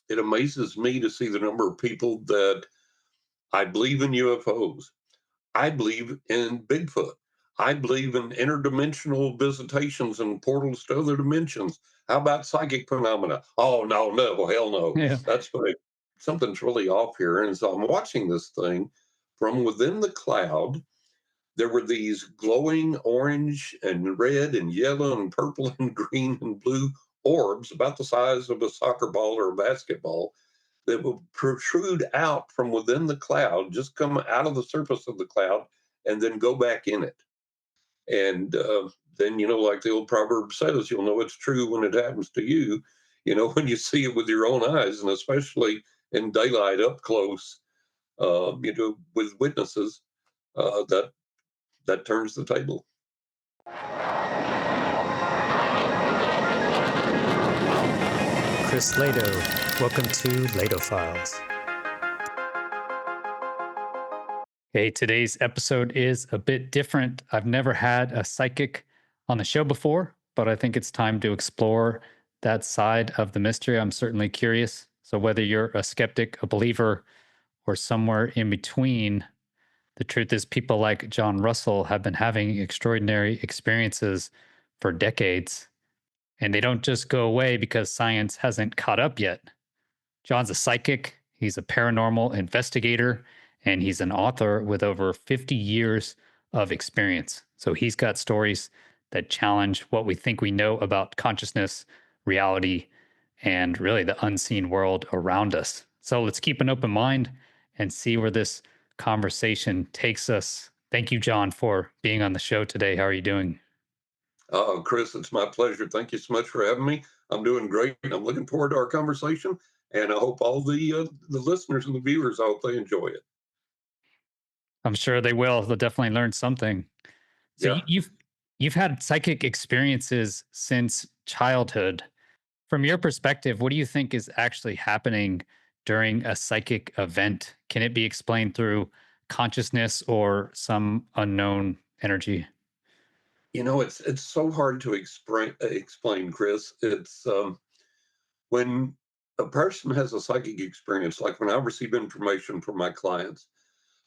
it amazes me to see the number of people that I believe in UFOs. I believe in Bigfoot. I believe in interdimensional visitations and portals to other dimensions. How about psychic phenomena? Oh, no, no, hell no. Yeah. That's what something's really off here. And so I'm watching this thing from within the cloud. There were these glowing orange and red and yellow and purple and green and blue orbs about the size of a soccer ball or a basketball that would protrude out from within the cloud, just come out of the surface of the cloud and then go back in it. And then, like the old proverb says, you'll know it's true when it happens to you, when you see it with your own eyes, and especially in daylight up close, with witnesses, that turns the table. Chris Lehto, welcome to Lehto Files. Okay, today's episode is a bit different. I've never had a psychic on the show before, but I think it's time to explore that side of the mystery. I'm certainly curious. So whether you're a skeptic, a believer, or somewhere in between, the truth is people like John Russell have been having extraordinary experiences for decades, and they don't just go away because science hasn't caught up yet. John's a psychic, he's a paranormal investigator, and he's an author with over 50 years of experience. So he's got stories that challenge what we think we know about consciousness, reality, and really the unseen world around us. So let's keep an open mind and see where this conversation takes us. Thank you, John, for being on the show today. How are you doing? Oh, Chris, it's my pleasure. Thank you so much for having me. I'm doing great. I'm looking forward to our conversation, and I hope all the listeners and the viewers, I hope they enjoy it. I'm sure they will. They'll definitely learn something. So Yeah. you've had psychic experiences since childhood. From your perspective, what do you think is actually happening during a psychic event? Can it be explained through consciousness or some unknown energy? It's so hard to explain, Chris. It's when a person has a psychic experience, like when I receive information from my clients,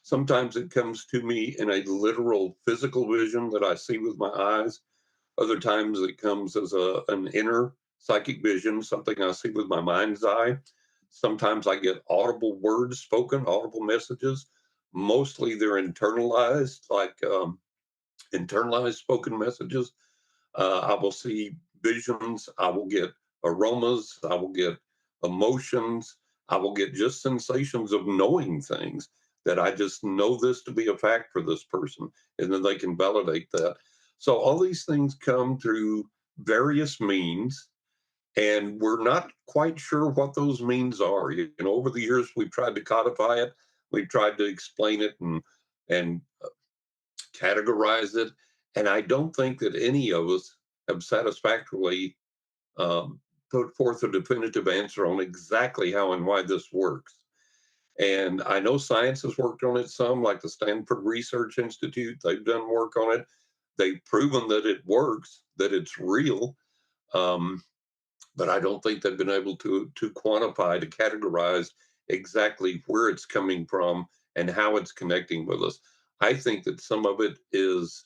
sometimes it comes to me in a literal physical vision that I see with my eyes. Other times it comes as an inner psychic vision, something I see with my mind's eye. Sometimes I get audible words spoken, audible messages. Mostly they're internalized, like internalized spoken messages. I will see visions. I will get aromas. I will get emotions. I will get just sensations of knowing things that I just know this to be a fact for this person. And then they can validate that. So all these things come through various means. And we're not quite sure what those means are. Over the years, we've tried to codify it. We've tried to explain it and categorize it. And I don't think that any of us have satisfactorily put forth a definitive answer on exactly how and why this works. And I know science has worked on it some, like the Stanford Research Institute. They've done work on it. They've proven that it works, that it's real. Um, but I don't think they've been able to quantify, to categorize exactly where it's coming from and how it's connecting with us. I think that some of it is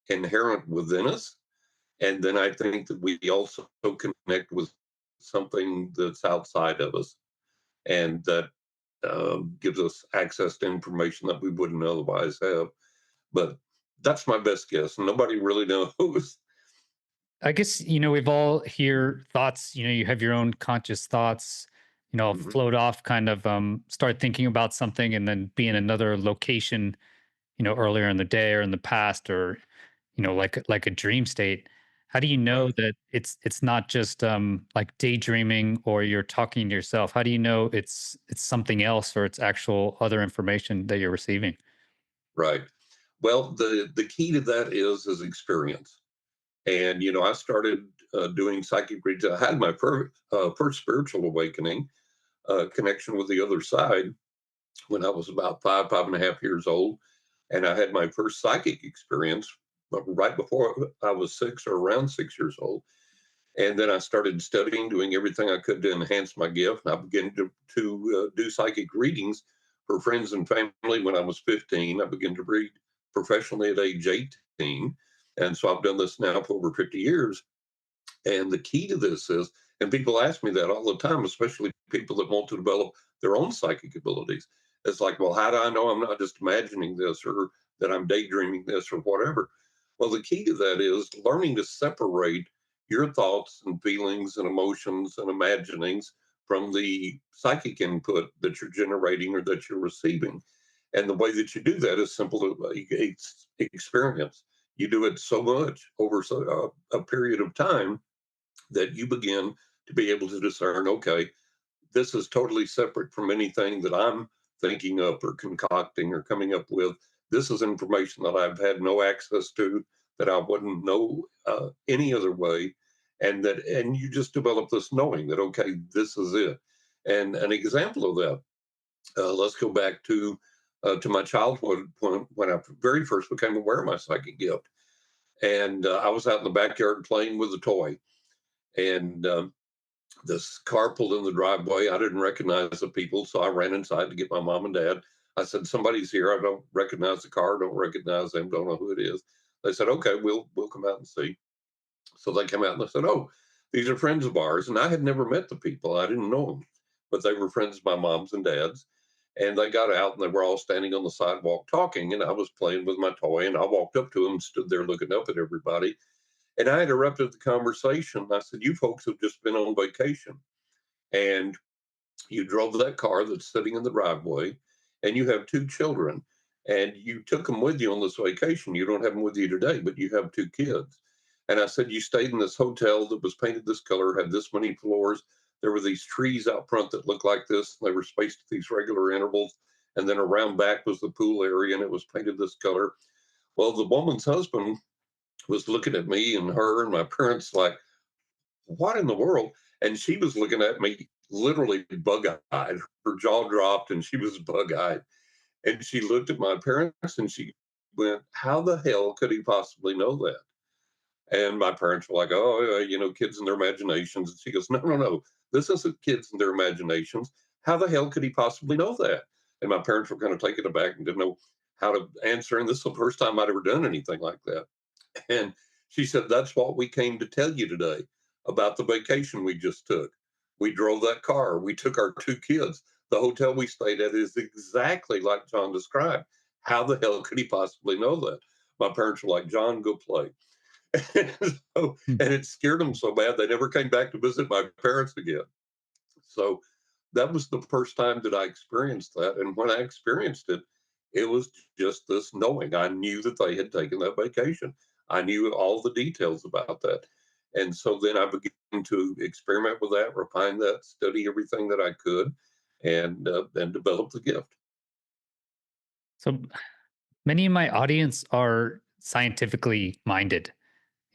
inherent within us, and then I think that we also connect with something that's outside of us, and that gives us access to information that we wouldn't otherwise have. But that's my best guess. Nobody really knows. I guess, we've all hear thoughts, you have your own conscious thoughts, Mhm. float off, kind of start thinking about something and then be in another location, earlier in the day or in the past, or, like a dream state. How do you know Right. that it's not just like daydreaming or you're talking to yourself? How do you know it's something else or it's actual other information that you're receiving? Right. Well, the key to that is experience. And I started doing psychic reads. I had my first spiritual awakening, connection with the other side, when I was about 5.5 years old, and I had my first psychic experience right before I was 6 or around 6 years old. And then I started studying, doing everything I could to enhance my gift. And I began to do psychic readings for friends and family when I was 15. I began to read professionally at age 18. And so I've done this now for over 50 years. And the key to this is, and people ask me that all the time, especially people that want to develop their own psychic abilities. It's like, well, how do I know I'm not just imagining this or that I'm daydreaming this or whatever? Well, the key to that is learning to separate your thoughts and feelings and emotions and imaginings from the psychic input that you're generating or that you're receiving. And the way that you do that is simple experience. You do it so much over a period of time that you begin to be able to discern, okay, this is totally separate from anything that I'm thinking up or concocting or coming up with. This is information that I've had no access to, that I wouldn't know any other way. And you just develop this knowing that, okay, this is it. And an example of that, let's go back to my childhood when I very first became aware of my psychic gift. And I was out in the backyard playing with a toy. And this car pulled in the driveway. I didn't recognize the people, so I ran inside to get my mom and dad. I said, "Somebody's here. I don't recognize the car. Don't recognize them. Don't know who it is." They said, "Okay, we'll come out and see." So they came out and they said, "Oh, these are friends of ours." And I had never met the people. I didn't know them, but they were friends of my mom's and dad's. And they got out and they were all standing on the sidewalk talking. And I was playing with my toy. And I walked up to them, stood there looking up at everybody. And I interrupted the conversation. I said, "You folks have just been on vacation. And you drove that car that's sitting in the driveway, and you have two children, and you took them with you on this vacation. You don't have them with you today, but you have two kids." And I said, "You stayed in this hotel that was painted this color, had this many floors. There were these trees out front that looked like this, and they were spaced at these regular intervals. And then around back was the pool area, and it was painted this color." Well, the woman's husband was looking at me and her and my parents like, "What in the world?" And she was looking at me literally bug eyed. Her jaw dropped and she was bug eyed. And she looked at my parents and she went, "How the hell could he possibly know that?" And my parents were like, "Oh, kids and their imaginations." And she goes, "No, no, no. This isn't kids and their imaginations. How the hell could he possibly know that?" And my parents were kind of taken aback and didn't know how to answer. And this is the first time I'd ever done anything like that. And she said, "That's what we came to tell you today about the vacation we just took. We drove that car. We took our two kids. The hotel we stayed at is exactly like John described. How the hell could he possibly know that?" My parents were like, "John, go play." Hmm. And it scared them so bad they never came back to visit my parents again. So that was the first time that I experienced that. And when I experienced it, it was just this knowing. I knew that they had taken that vacation. I knew all the details about that. And so then I began to experiment with that, refine that, study everything that I could, and develop the gift. So many of my audience are scientifically minded.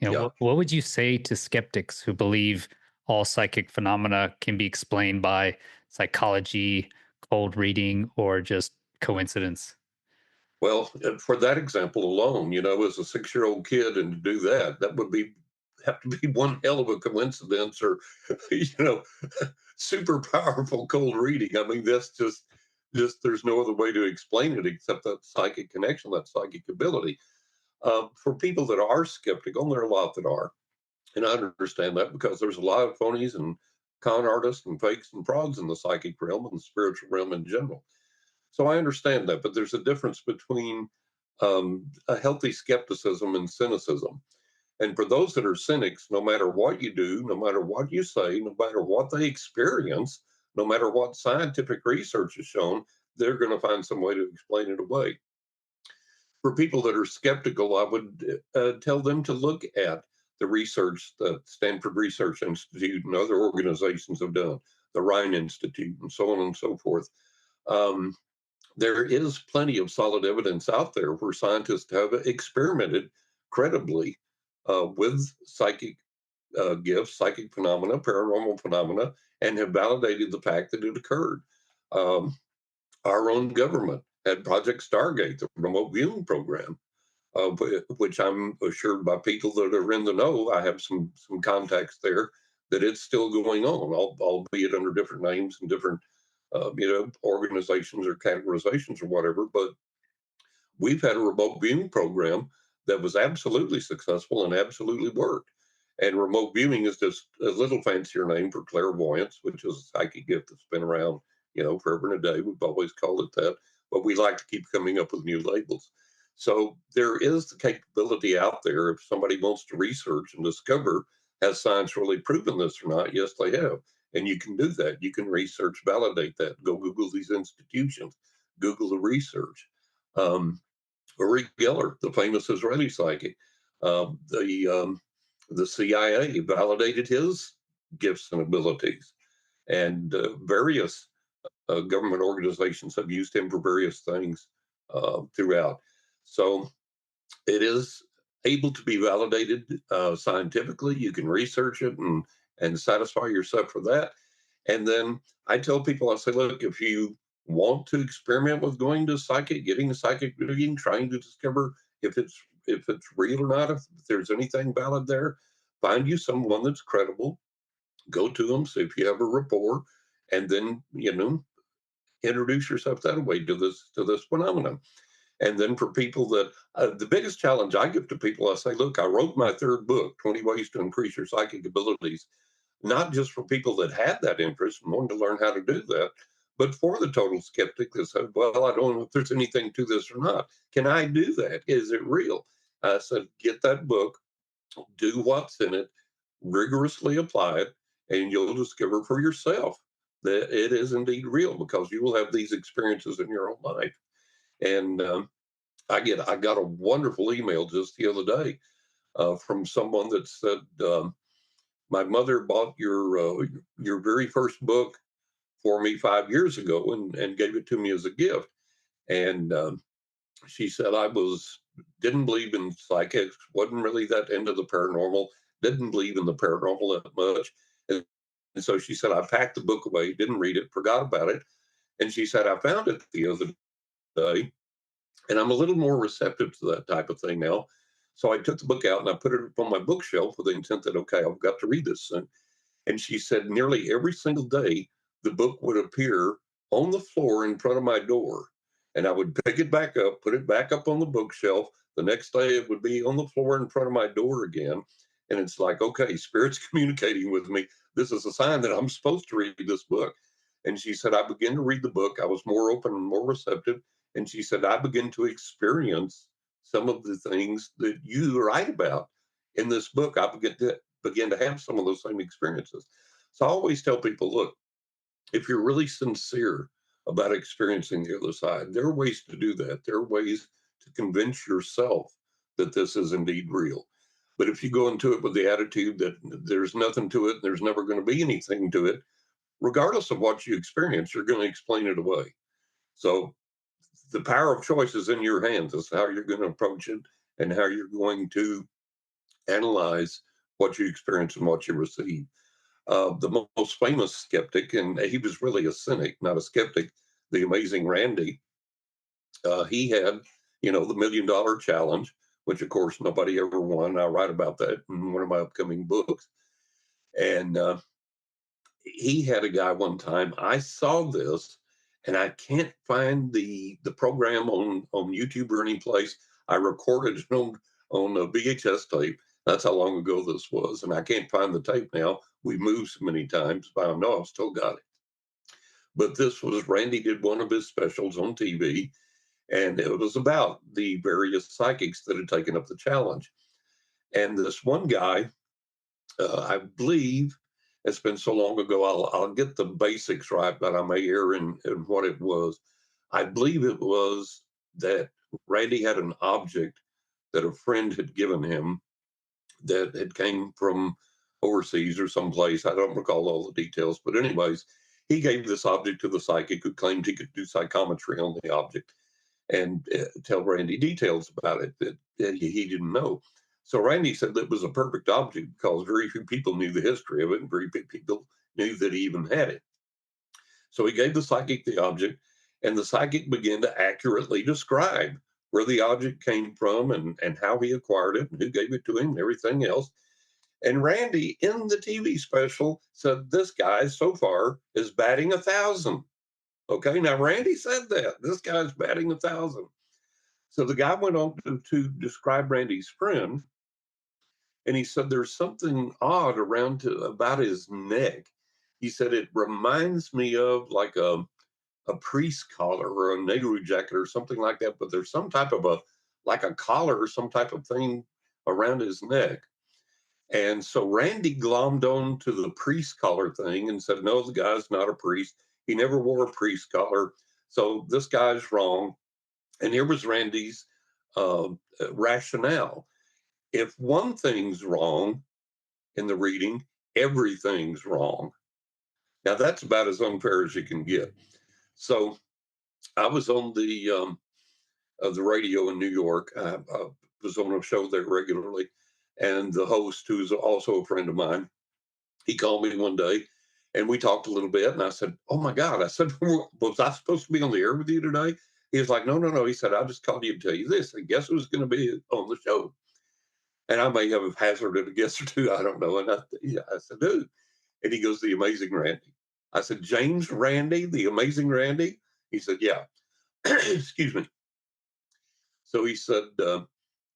Yeah. What would you say to skeptics who believe all psychic phenomena can be explained by psychology, cold reading, or just coincidence? Well, for that example alone, as a 6-year-old kid, and to do that, that would be have to be one hell of a coincidence, or you know, super powerful cold reading. I mean, that's just there's no other way to explain it except that psychic connection, that psychic ability. For people that are skeptical, and there are a lot that are, and I understand that because there's a lot of phonies and con artists and fakes and frauds in the psychic realm and the spiritual realm in general. So I understand that, but there's a difference between a healthy skepticism and cynicism. And for those that are cynics, no matter what you do, no matter what you say, no matter what they experience, no matter what scientific research has shown, they're going to find some way to explain it away. For people that are skeptical, I would tell them to look at the research that Stanford Research Institute and other organizations have done, the Rhine Institute, and so on and so forth. Um, there is plenty of solid evidence out there where scientists have experimented credibly with psychic gifts, psychic phenomena, paranormal phenomena, and have validated the fact that it occurred. Um, our own government had Project Stargate, the remote viewing program. which I'm assured by people that are in the know. I have some contacts there that it's still going on, albeit under different names and different organizations or categorizations or whatever. But we've had a remote viewing program that was absolutely successful and absolutely worked. And remote viewing is just a little fancier name for clairvoyance, which is a psychic gift that's been around, forever and a day. We've always called it that, but we like to keep coming up with new labels. So there is the capability out there. If somebody wants to research and discover, has science really proven this or not? Yes, they have. And you can do that. You can research, validate that. Go Google these institutions, Google the research. Um, Uri Geller, the famous Israeli psychic, the CIA validated his gifts and abilities, and various government organizations have used him for various things throughout. So it is able to be validated scientifically. You can research it and satisfy yourself for that. And then I tell people, I say, look, if you want to experiment with going to psychic, getting a psychic reading, trying to discover if it's real or not, if there's anything valid there, find you someone that's credible, go to them, see if you have a rapport, and then introduce yourself that way to this phenomenon. And then for people that the biggest challenge I give to people, I say, look, I wrote my third book, 20 Ways to Increase Your Psychic Abilities, not just for people that had that interest and wanted to learn how to do that, but for the total skeptic that said, well, I don't know if there's anything to this or not. Can I do that? Is it real? I said, get that book, do what's in it, rigorously apply it, and you'll discover for yourself that it is indeed real because you will have these experiences in your own life. And I got a wonderful email just the other day from someone that said, my mother bought your very first book for me 5 years ago and gave it to me as a gift. And she said I didn't believe in psychics, wasn't really that into the paranormal, didn't believe in the paranormal that much. And so she said I packed the book away, didn't read it, forgot about it. And she said I found it the other day, and I'm a little more receptive to that type of thing now. So I took the book out and I put it on my bookshelf with the intent that, okay, I've got to read this soon. And she said nearly every single day, the book would appear on the floor in front of my door. And I would pick it back up, put it back up on the bookshelf. The next day, it would be on the floor in front of my door again. And it's like, okay, Spirit's communicating with me. This is a sign that I'm supposed to read this book. And she said, I began to read the book. I was more open and more receptive. And she said, I began to experience some of the things that you write about in this book. I began to have some of those same experiences. So I always tell people, look, if you're really sincere about experiencing the other side, there are ways to do that. There are ways to convince yourself that this is indeed real. But if you go into it with the attitude that there's nothing to it, there's never going to be anything to it, regardless of what you experience, you're going to explain it away. So the power of choice is in your hands as to how you're going to approach it and how you're going to analyze what you experience and what you receive. The most famous skeptic, and he was really a cynic, not a skeptic, the amazing Randi, he had, the $1 million challenge, which of course nobody ever won. I write about that in one of my upcoming books. And he had a guy one time, I saw this, and I can't find the program on YouTube or any place. I recorded it on a VHS tape. That's how long ago this was, and I can't find the tape now. We moved so many times, but I know I've still got it. But this was Randi did one of his specials on TV, and it was about the various psychics that had taken up the challenge. And this one guy, I believe it's been so long ago, I'll get the basics right, but I may err in what it was. I believe it was that Randy had an object that a friend had given him that had came from overseas or someplace. I don't recall all the details, but anyways, he gave this object to the psychic who claimed he could do psychometry on the object and tell Randy details about it that he didn't know. So Randy said that was a perfect object because very few people knew the history of it and very few people knew that he even had it. So he gave the psychic the object, and the psychic began to accurately describe where the object came from and how he acquired it and who gave it to him and everything else. And Randy in the TV special said, this guy so far is batting 1,000. Okay, now Randy said that. This guy's batting 1,000. So the guy went on to describe Randy's friend, and he said there's something odd about his neck. He said it reminds me of like a priest collar or a Nehru jacket or something like that, but there's some type of like a collar or some type of thing around his neck. And so Randy glommed on to the priest collar thing and said, no, the guy's not a priest. He never wore a priest collar. So this guy's wrong. And here was Randy's uh, rationale. If one thing's wrong in the reading, everything's wrong. Now, that's about as unfair as you can get. So I was on the radio in New York. I was on a show there regularly. And the host, who's also a friend of mine, he called me one day and we talked a little bit. And I said, oh my God. I said, was I supposed to be on the air with you today? He was like, no, no, no. He said, I just called you to tell you this. And guess who's going to be on the show? And I may have hazarded a guess or two. I don't know. And I said, who? And he goes, the amazing Randy. I said, James Randi, the amazing Randy? He said, yeah. Excuse me. So he said,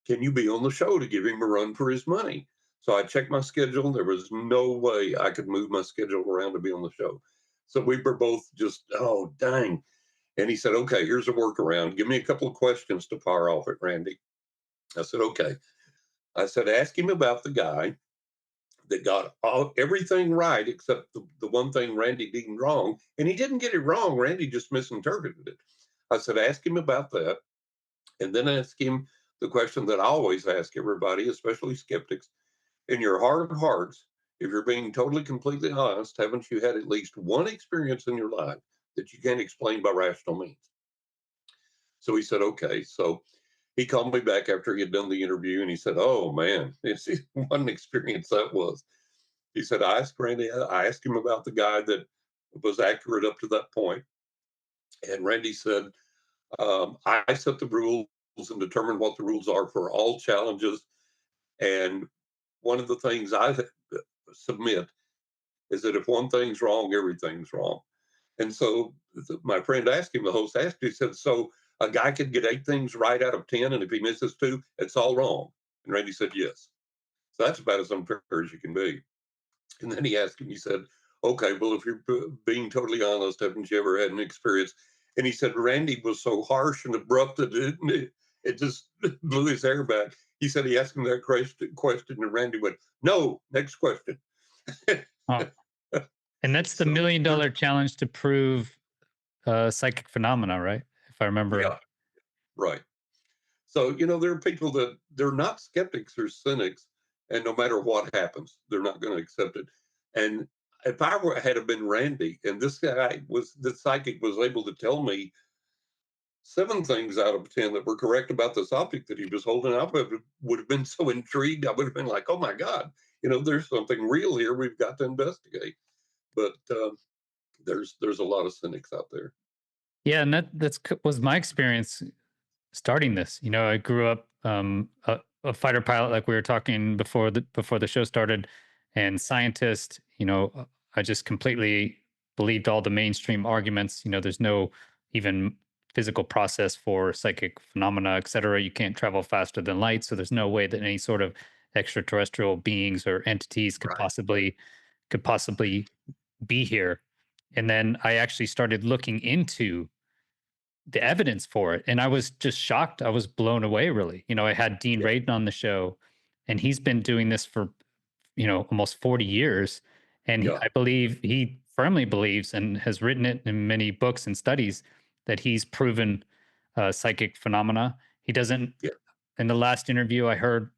can you be on the show to give him a run for his money? So I checked my schedule. There was no way I could move my schedule around to be on the show. So we were both just, oh, dang. And he said, okay, here's a workaround. Give me a couple of questions to fire off at Randy. I said, okay. I said, ask him about the guy that got everything right except the one thing Randy deemed wrong. And he didn't get it wrong. Randy just misinterpreted it. I said, ask him about that. And then ask him the question that I always ask everybody, especially skeptics. In your heart of hearts, if you're being totally, completely honest, haven't you had at least one experience in your life that you can't explain by rational means? So he said, okay. So he called me back after he had done the interview and he said, oh man, what an experience that was. He said, I asked Randy, I asked him about the guy that was accurate up to that point. And Randy said, I set the rules and determine what the rules are for all challenges. And one of the things I submit is that if one thing's wrong, everything's wrong. And so my friend asked him, the host asked, he said, so a guy could get 8 things right out of 10, and if he misses 2, it's all wrong. And Randy said, yes. So that's about as unfair as you can be. And then he asked him, he said, okay, well, if you're being totally honest, haven't you ever had an experience? And he said, Randy was so harsh and abrupt that it just blew his hair back. He said he asked him that question, and Randy went, no, next question. Oh. And that's the So, $1 million challenge to prove psychic phenomena, right? If I remember. yeah, right. So, there are people that they're not skeptics, they're cynics. And no matter what happens, they're not going to accept it. And if had have been Randy and the psychic was able to tell me 7 things out of 10 that were correct about this object that he was holding, I would have been so intrigued. I would have been like, oh my God, there's something real here. We've got to investigate. But there's a lot of cynics out there. Yeah, and was my experience starting this. I grew up a fighter pilot, like we were talking before the show started, and scientist. I just completely believed all the mainstream arguments. There's no even physical process for psychic phenomena, et cetera. You can't travel faster than light, so there's no way that any sort of extraterrestrial beings or entities could Right. possibly be here. And then I actually started looking into the evidence for it. And I was just shocked. I was blown away, really. I had Dean Yeah. Radin on the show, and he's been doing this for, almost 40 years. And Yeah. I believe he firmly believes and has written it in many books and studies that he's proven psychic phenomena. He doesn't, Yeah. in the last interview I heard,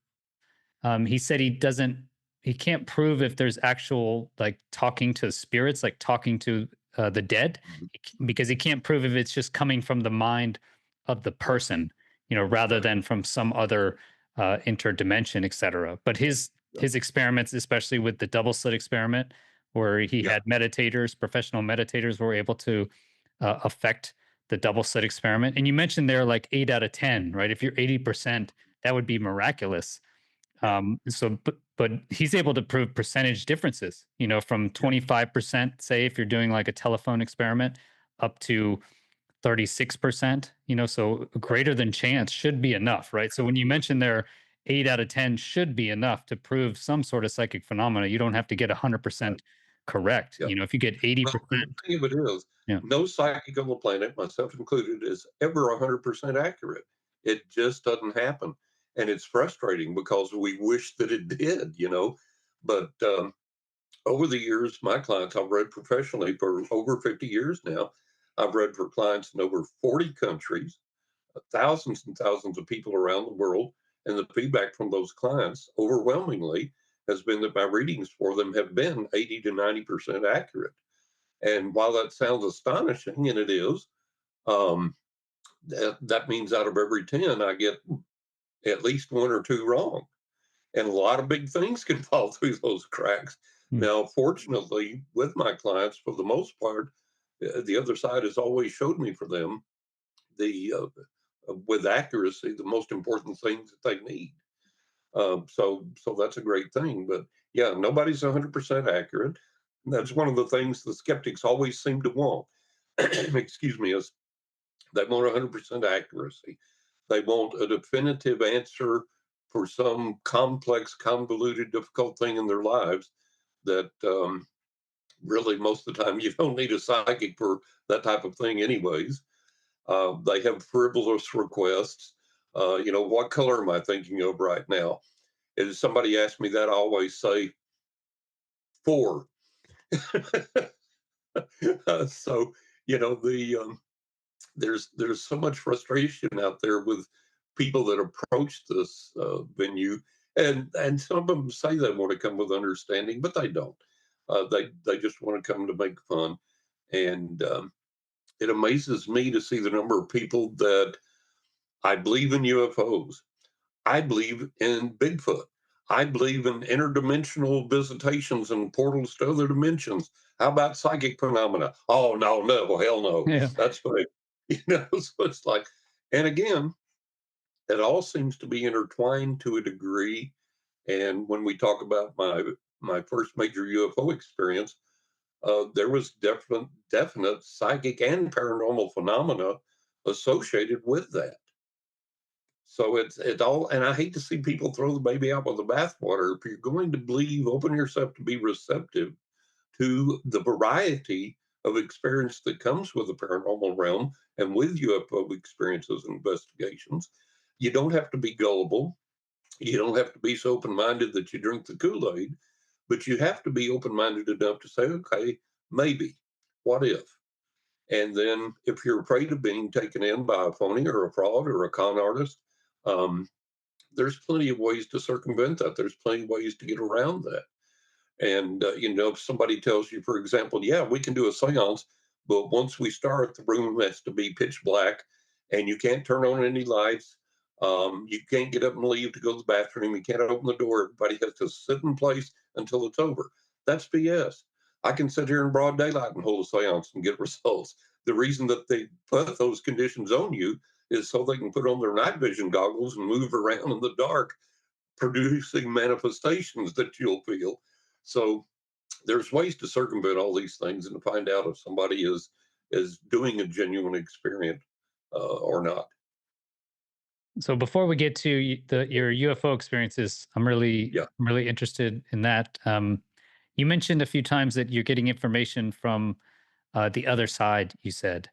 he said he can't prove if there's actual like talking to spirits, like talking to the dead, Mhm. because he can't prove if it's just coming from the mind of the person, rather Right. than from some other interdimension, etc. But his Yeah. his experiments, especially with the double slit experiment, where he Yeah. had professional meditators, were able to affect the double slit experiment. And you mentioned there like 8 out of 10, right? If you're 80%, that would be miraculous. Yeah, But he's able to prove percentage differences, from yeah, 25%, say if you're doing like a telephone experiment, up to 36%, so yeah, greater than chance should be enough, right? So when you absolutely. mentioned there 8 out of 10 should be enough to prove some sort of psychic phenomena, you don't have to get Right. 100% correct. Yeah. If you get Well, and 80%, the thing of it is, yeah. no psychic on the planet, myself included, is ever 100% accurate. It just doesn't happen. And it's frustrating because we wish that it did, But over the years, my clients, I've read professionally for over 50 years now. I've read for clients in over 40 countries, thousands and thousands of people around the world. And the feedback from those clients overwhelmingly has been that my readings for them have been 80 to 90% accurate. And while that sounds astonishing, and it is, um, that means out of every 10, I get at least one or two wrong. And a lot of big things can fall through those cracks. Mm. Now, fortunately, with my clients, for the most part, the other side has always showed me for them with accuracy the most important things that they need. So that's a great thing. But yeah, nobody's 100% accurate. That's one of the things the skeptics always seem to want. Excuse me, is they want 100% accuracy. They want a definitive answer for some complex, convoluted, difficult thing in their lives that really most of the time you don't need a psychic for that type of thing, anyways. They have frivolous requests. What color am I thinking of right now? If somebody asks me that, I always say four. So, there's so much frustration out there with people that approach this venue, and some of them say they want to come with understanding, but they don't. They just want to come to make fun, and it amazes me to see the number of people that I believe in UFOs. I believe in Bigfoot. I believe in interdimensional visitations and portals to other dimensions. How about psychic phenomena? Oh, no, no, hell no. Yeah. That's fake. So it's like, and again, it all seems to be intertwined to a degree. And when we talk about my first major UFO experience, there was definite psychic and paranormal phenomena associated with that. So it's all, and I hate to see people throw the baby out with the bathwater. If you're going to believe, open yourself to be receptive to the variety of experience that comes with the paranormal realm and with UFO experiences and investigations. You don't have to be gullible. You don't have to be so open minded that you drink the Kool Aid, but you have to be open minded enough to say, okay, maybe, what if? And then if you're afraid of being taken in by a phony or a fraud or a con artist, um, there's plenty of ways to circumvent that. There's plenty of ways to get around that. And, if somebody tells you, for example, yeah, we can do a seance, but once we start, the room has to be pitch black and you can't turn on any lights. You can't get up and leave to go to the bathroom. You can't open the door. Everybody has to sit in place until it's over. That's BS. I can sit here in broad daylight and hold a seance and get results. The reason that they put those conditions on you is so they can put on their night vision goggles and move around in the dark, producing manifestations that you'll feel. So there's ways to circumvent all these things and to find out if somebody is doing a genuine experiment or not. So before we get to your UFO experiences, Yeah, I'm really interested in that. You mentioned a few times that you're getting information from the other side. You said,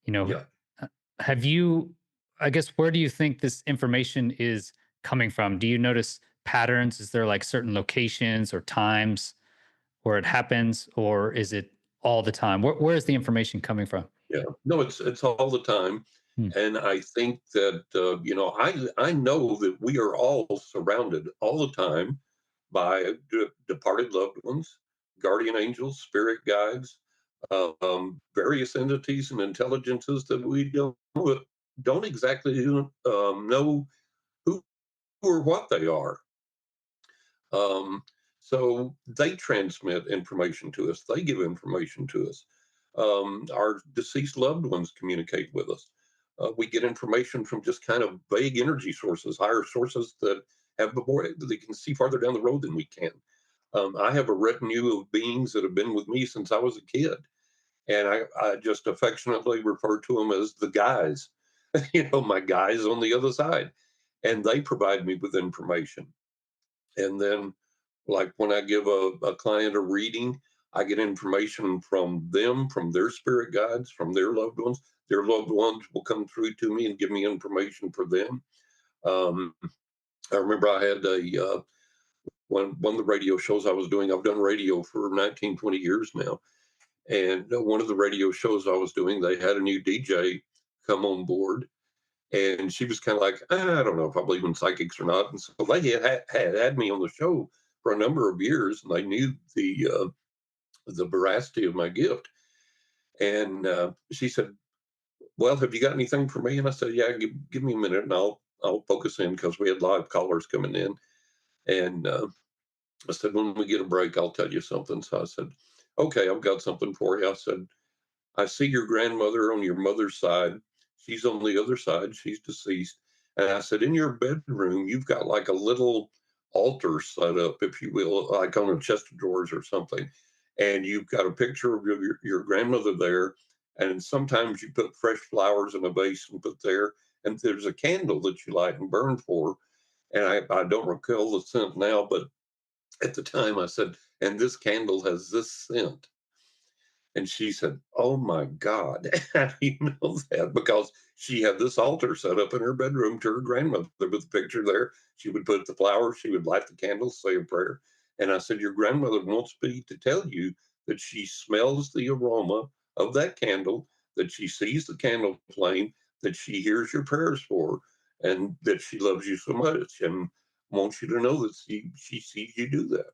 you know, yeah. uh, have you? I guess where do you think this information is coming from? Do you notice patterns? Is there like certain locations or times where it happens, or is it all the time? Where is the information coming from? Yeah, no, it's all the time, Hmm. and I think that I know that we are all surrounded all the time by departed loved ones, guardian angels, spirit guides, various entities and intelligences that we don't exactly know who or what they are. Um, so they transmit information to us. They give information to us. Our deceased loved ones communicate with us. We get information from just kind of vague energy sources, higher sources that have more, they can see farther down the road than we can. I have a retinue of beings that have been with me since I was a kid, and I just affectionately refer to them as the guys. My guys on the other side, and they provide me with information. And then, like when I give a client a reading, I get information from them, from their spirit guides, from their loved ones. Their loved ones will come through to me and give me information for them. Um, I remember I had one of the radio shows I was doing. I've done radio for 19, 20 years now. And one of the radio shows I was doing, they had a new DJ come on board, and she was kind of like, I don't know if I believe in psychics or not. And so they had me on the show for a number of years, and they knew the veracity of my gift. And she said, "Well, have you got anything for me?" And I said, "Yeah, give me a minute, and I'll focus in," because we had live callers coming in. And I said, "When we get a break, I'll tell you something." So I said, "Okay, I've got something for you." I said, "I see your grandmother on your mother's side. She's on the other side. She's deceased." And I said, "In your bedroom, you've got like a little altar set up, if you will, like on a chest of drawers or something. And you've got a picture of your grandmother there. And sometimes you put fresh flowers in a vase and put there. And there's a candle that you light and burn for." And I don't recall the scent now, but at the time I said, "And this candle has this scent." And she said, "Oh my God, how do you know that?" Because she had this altar set up in her bedroom to her grandmother with a picture there. She would put the flowers, she would light the candles, say a prayer. And I said, "Your grandmother wants me to tell you that she smells the aroma of that candle, that she sees the candle flame, that she hears your prayers for, and that she loves you so much and wants you to know that she sees you do that."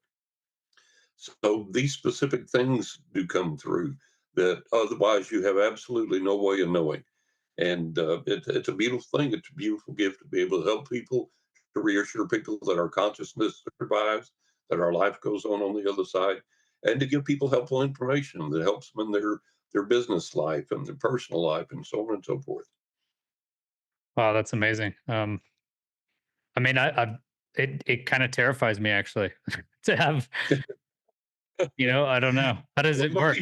So these specific things do come through that otherwise you have absolutely no way of knowing. And it's a beautiful thing. It's a beautiful gift to be able to help people, to reassure people that our consciousness survives, that our life goes on the other side, and to give people helpful information that helps them in their business life and their personal life and so on and so forth. Wow, that's amazing. I mean, it kind of terrifies me actually to have, I don't know. How does Well, it work?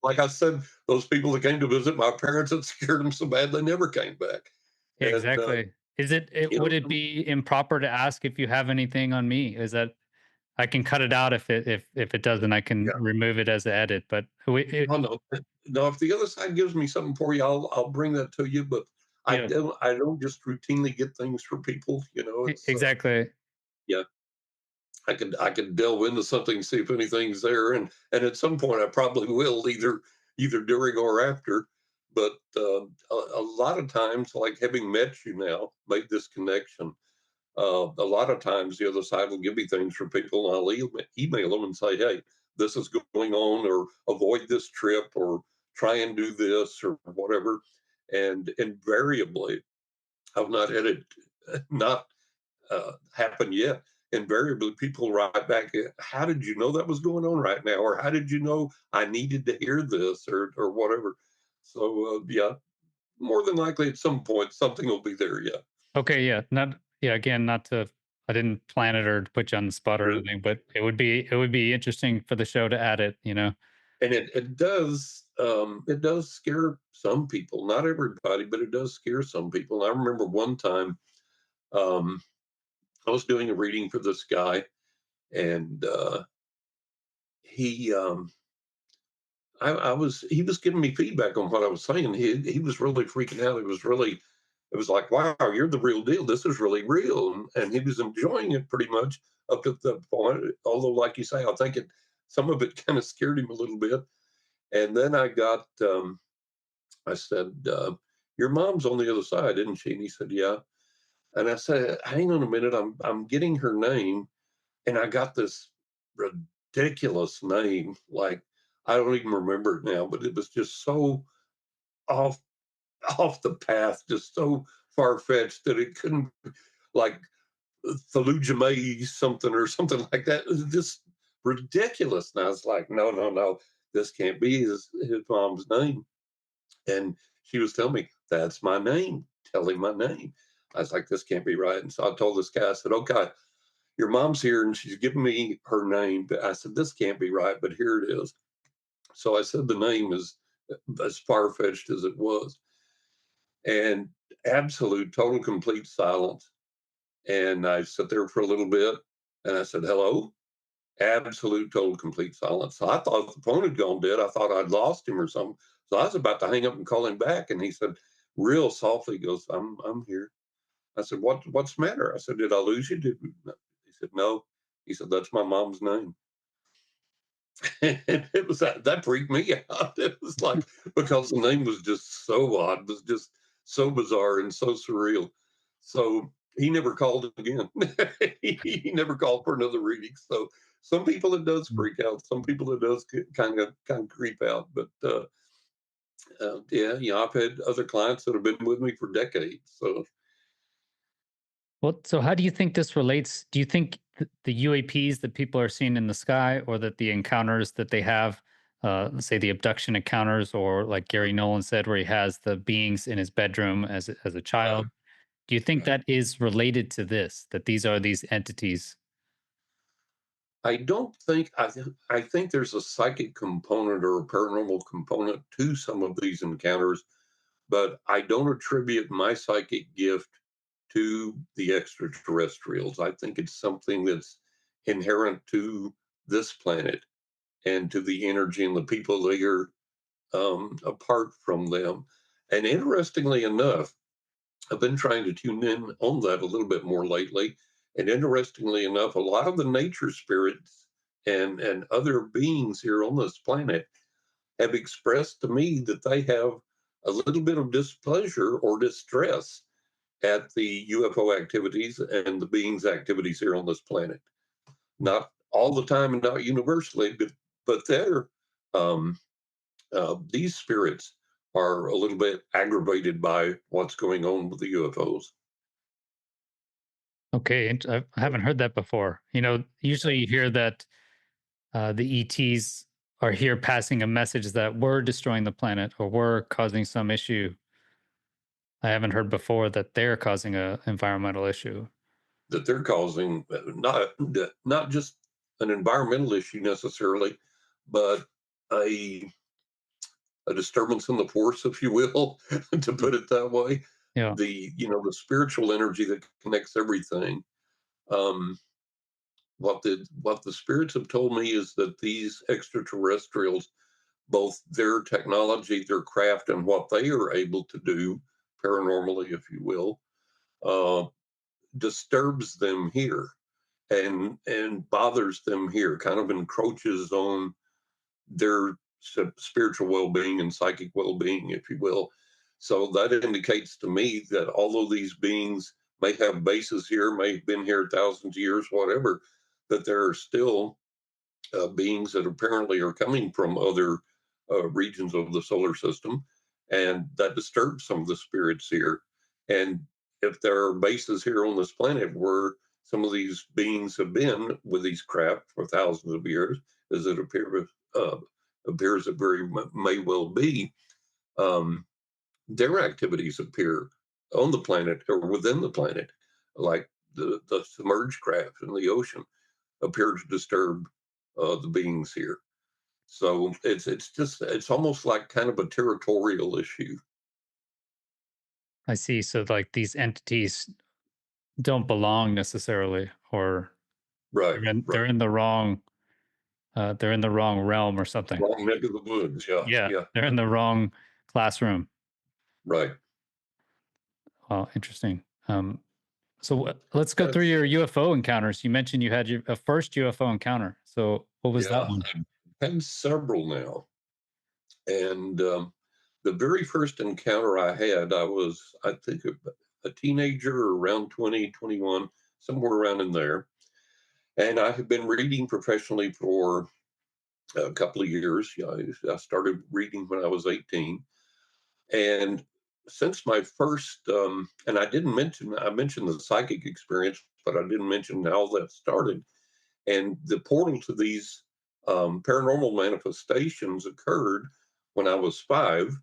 like I said, those people that came to visit my parents, it scared them so bad they never came back. Yeah, And exactly. Is would it be improper to ask if you have anything on me? Is that I can cut it out if it doesn't, I can yeah. remove it as an edit. But Oh, no. No, if the other side gives me something for you, I'll bring that to you, but yeah, I don't just routinely get things for people, it's, exactly. yeah, I could delve into something, see if anything's there, and at some point, I probably will, either during or after, but, a lot of times, like, having met you now, made this connection, a lot of times the other side will give me things for people, and I'll email them and say, "Hey, this is going on," or "Avoid this trip," or "Try and do this," or whatever. And invariably, I've not had it not happen yet. Invariably, people write back, "How did you know that was going on right now?" Or "How did you know I needed to hear this?" or whatever. So, yeah, more than likely at some point, something will be there. Yeah. Okay, yeah. Not yeah, again, not to I didn't plan it or to put you on the spot or anything, but it would be interesting for the show to add it. And it does scare some people, not everybody, but it does scare some people. I remember one time, um, I was doing a reading for this guy, and he he was giving me feedback on what I was saying. He was really freaking out. It was like, "Wow, you're the real deal. This is really real," and he was enjoying it pretty much up to the point. Although, like you say, I think some of it kind of scared him a little bit. And then I said, "Your mom's on the other side, isn't she?" And he said, "Yeah." And I said, "Hang on a minute, I'm getting her name, and I got this ridiculous name. Like, I don't even remember it now, but it was just so off off the path, just so far fetched that it couldn't, like, Fallujah May something or something like that. It was just ridiculous." And I was like, "No, no, no. this can't be his mom's name. And she was telling me, that's my name. Tell him my name. I was like, this can't be right. And so I told this guy, I said, okay, your mom's here and she's giving me her name. But I said, this can't be right, but here it is. So I said the name is as far fetched as it was. And absolute, total, complete silence. And I sat there for a little bit and I said, hello. Absolute, total, complete silence. So I thought the phone had gone dead. I thought I'd lost him or something. So I was about to hang up and call him back. And he said, real softly, he goes, I'm here. I said, what's the matter? I said, did I lose you? He said, no. He said, that's my mom's name. And it was that freaked me out. It was like, because the name was just so odd, it was just so bizarre and so surreal. So he never called again. He never called for another reading. So some people it does Mm. freak out. Some people it does kind of creep out. But yeah, I've had other clients that have been with me for decades. So Well, so how do you think this relates? Do you think the UAPs that people are seeing in the sky, or that the encounters that they have, let's say the abduction encounters, or like Gary Nolan said, where he has the beings in his bedroom as a right, child, do you think right. that is related to this? That these are these entities? I don't think I think there's a psychic component or a paranormal component to some of these encounters, but I don't attribute my psychic gift to the extraterrestrials. I think it's something that's inherent to this planet and to the energy and the people that are apart from them. And interestingly enough, I've been trying to tune in on that a little bit more lately. And interestingly enough, a lot of the nature spirits and other beings here on this planet have expressed to me that they have a little bit of displeasure or distress at the UFO activities and the beings' activities here on this planet. Not all the time and not universally, but they're these spirits are a little bit aggravated by what's going on with the UFOs. Okay, I haven't heard that before. You know, usually you hear that the ETs are here passing a message that we're destroying the planet or we're causing some issue. I haven't heard before that they're causing a environmental issue. That they're causing not just an environmental issue necessarily, but a a disturbance in the force, if you will, to Mm. put it that way. Yeah. The spiritual energy that connects everything. Um, what the spirits have told me is that these extraterrestrials, both their technology, their craft, and what they are able to do paranormally, if you will, uh, disturbs them here and bothers them here, kind of encroaches on their spiritual well-being and psychic well-being, if you will. So that indicates to me that although these beings may have bases here, may have been here thousands of years, whatever, that there are still beings that apparently are coming from other regions of the solar system, and that disturbs some of the spirits here. And if there are bases here on this planet where some of these beings have been with these craft for thousands of years, as it appears it may well be, um, their activities appear on the planet or within the planet, like the submerged craft in the ocean appear to disturb the beings here. So it's almost like kind of a territorial issue. I see. So like these entities don't belong necessarily, or Right, they're right. in the wrong they're in the wrong realm or something. Wrong neck of the woods. Yeah, Yeah, yeah. they're in the wrong classroom. Right. Oh, interesting. So let's go through That's your UFO encounters. You mentioned you had your a first UFO encounter. So what was that yeah. one? I've had several now, and the very first encounter I had, I think a teenager, around 20, 21, somewhere around in there, and I had been reading professionally for a couple of years. I started reading when I was 18. And since my first, and I mentioned the psychic experience, but I didn't mention how that started. And the portal to these Paranormal manifestations occurred when I was 5.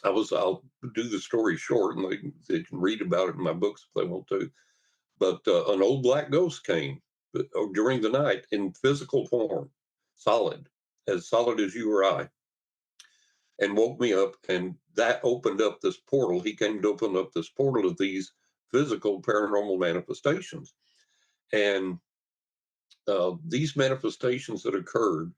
I'll do the story short, and they can read about it in my books if they want to. But an old black ghost came during the night in physical form, solid, as solid as you or I, and woke me up. And that opened up this portal. He came to open up this portal of these physical paranormal manifestations. And these manifestations that occurred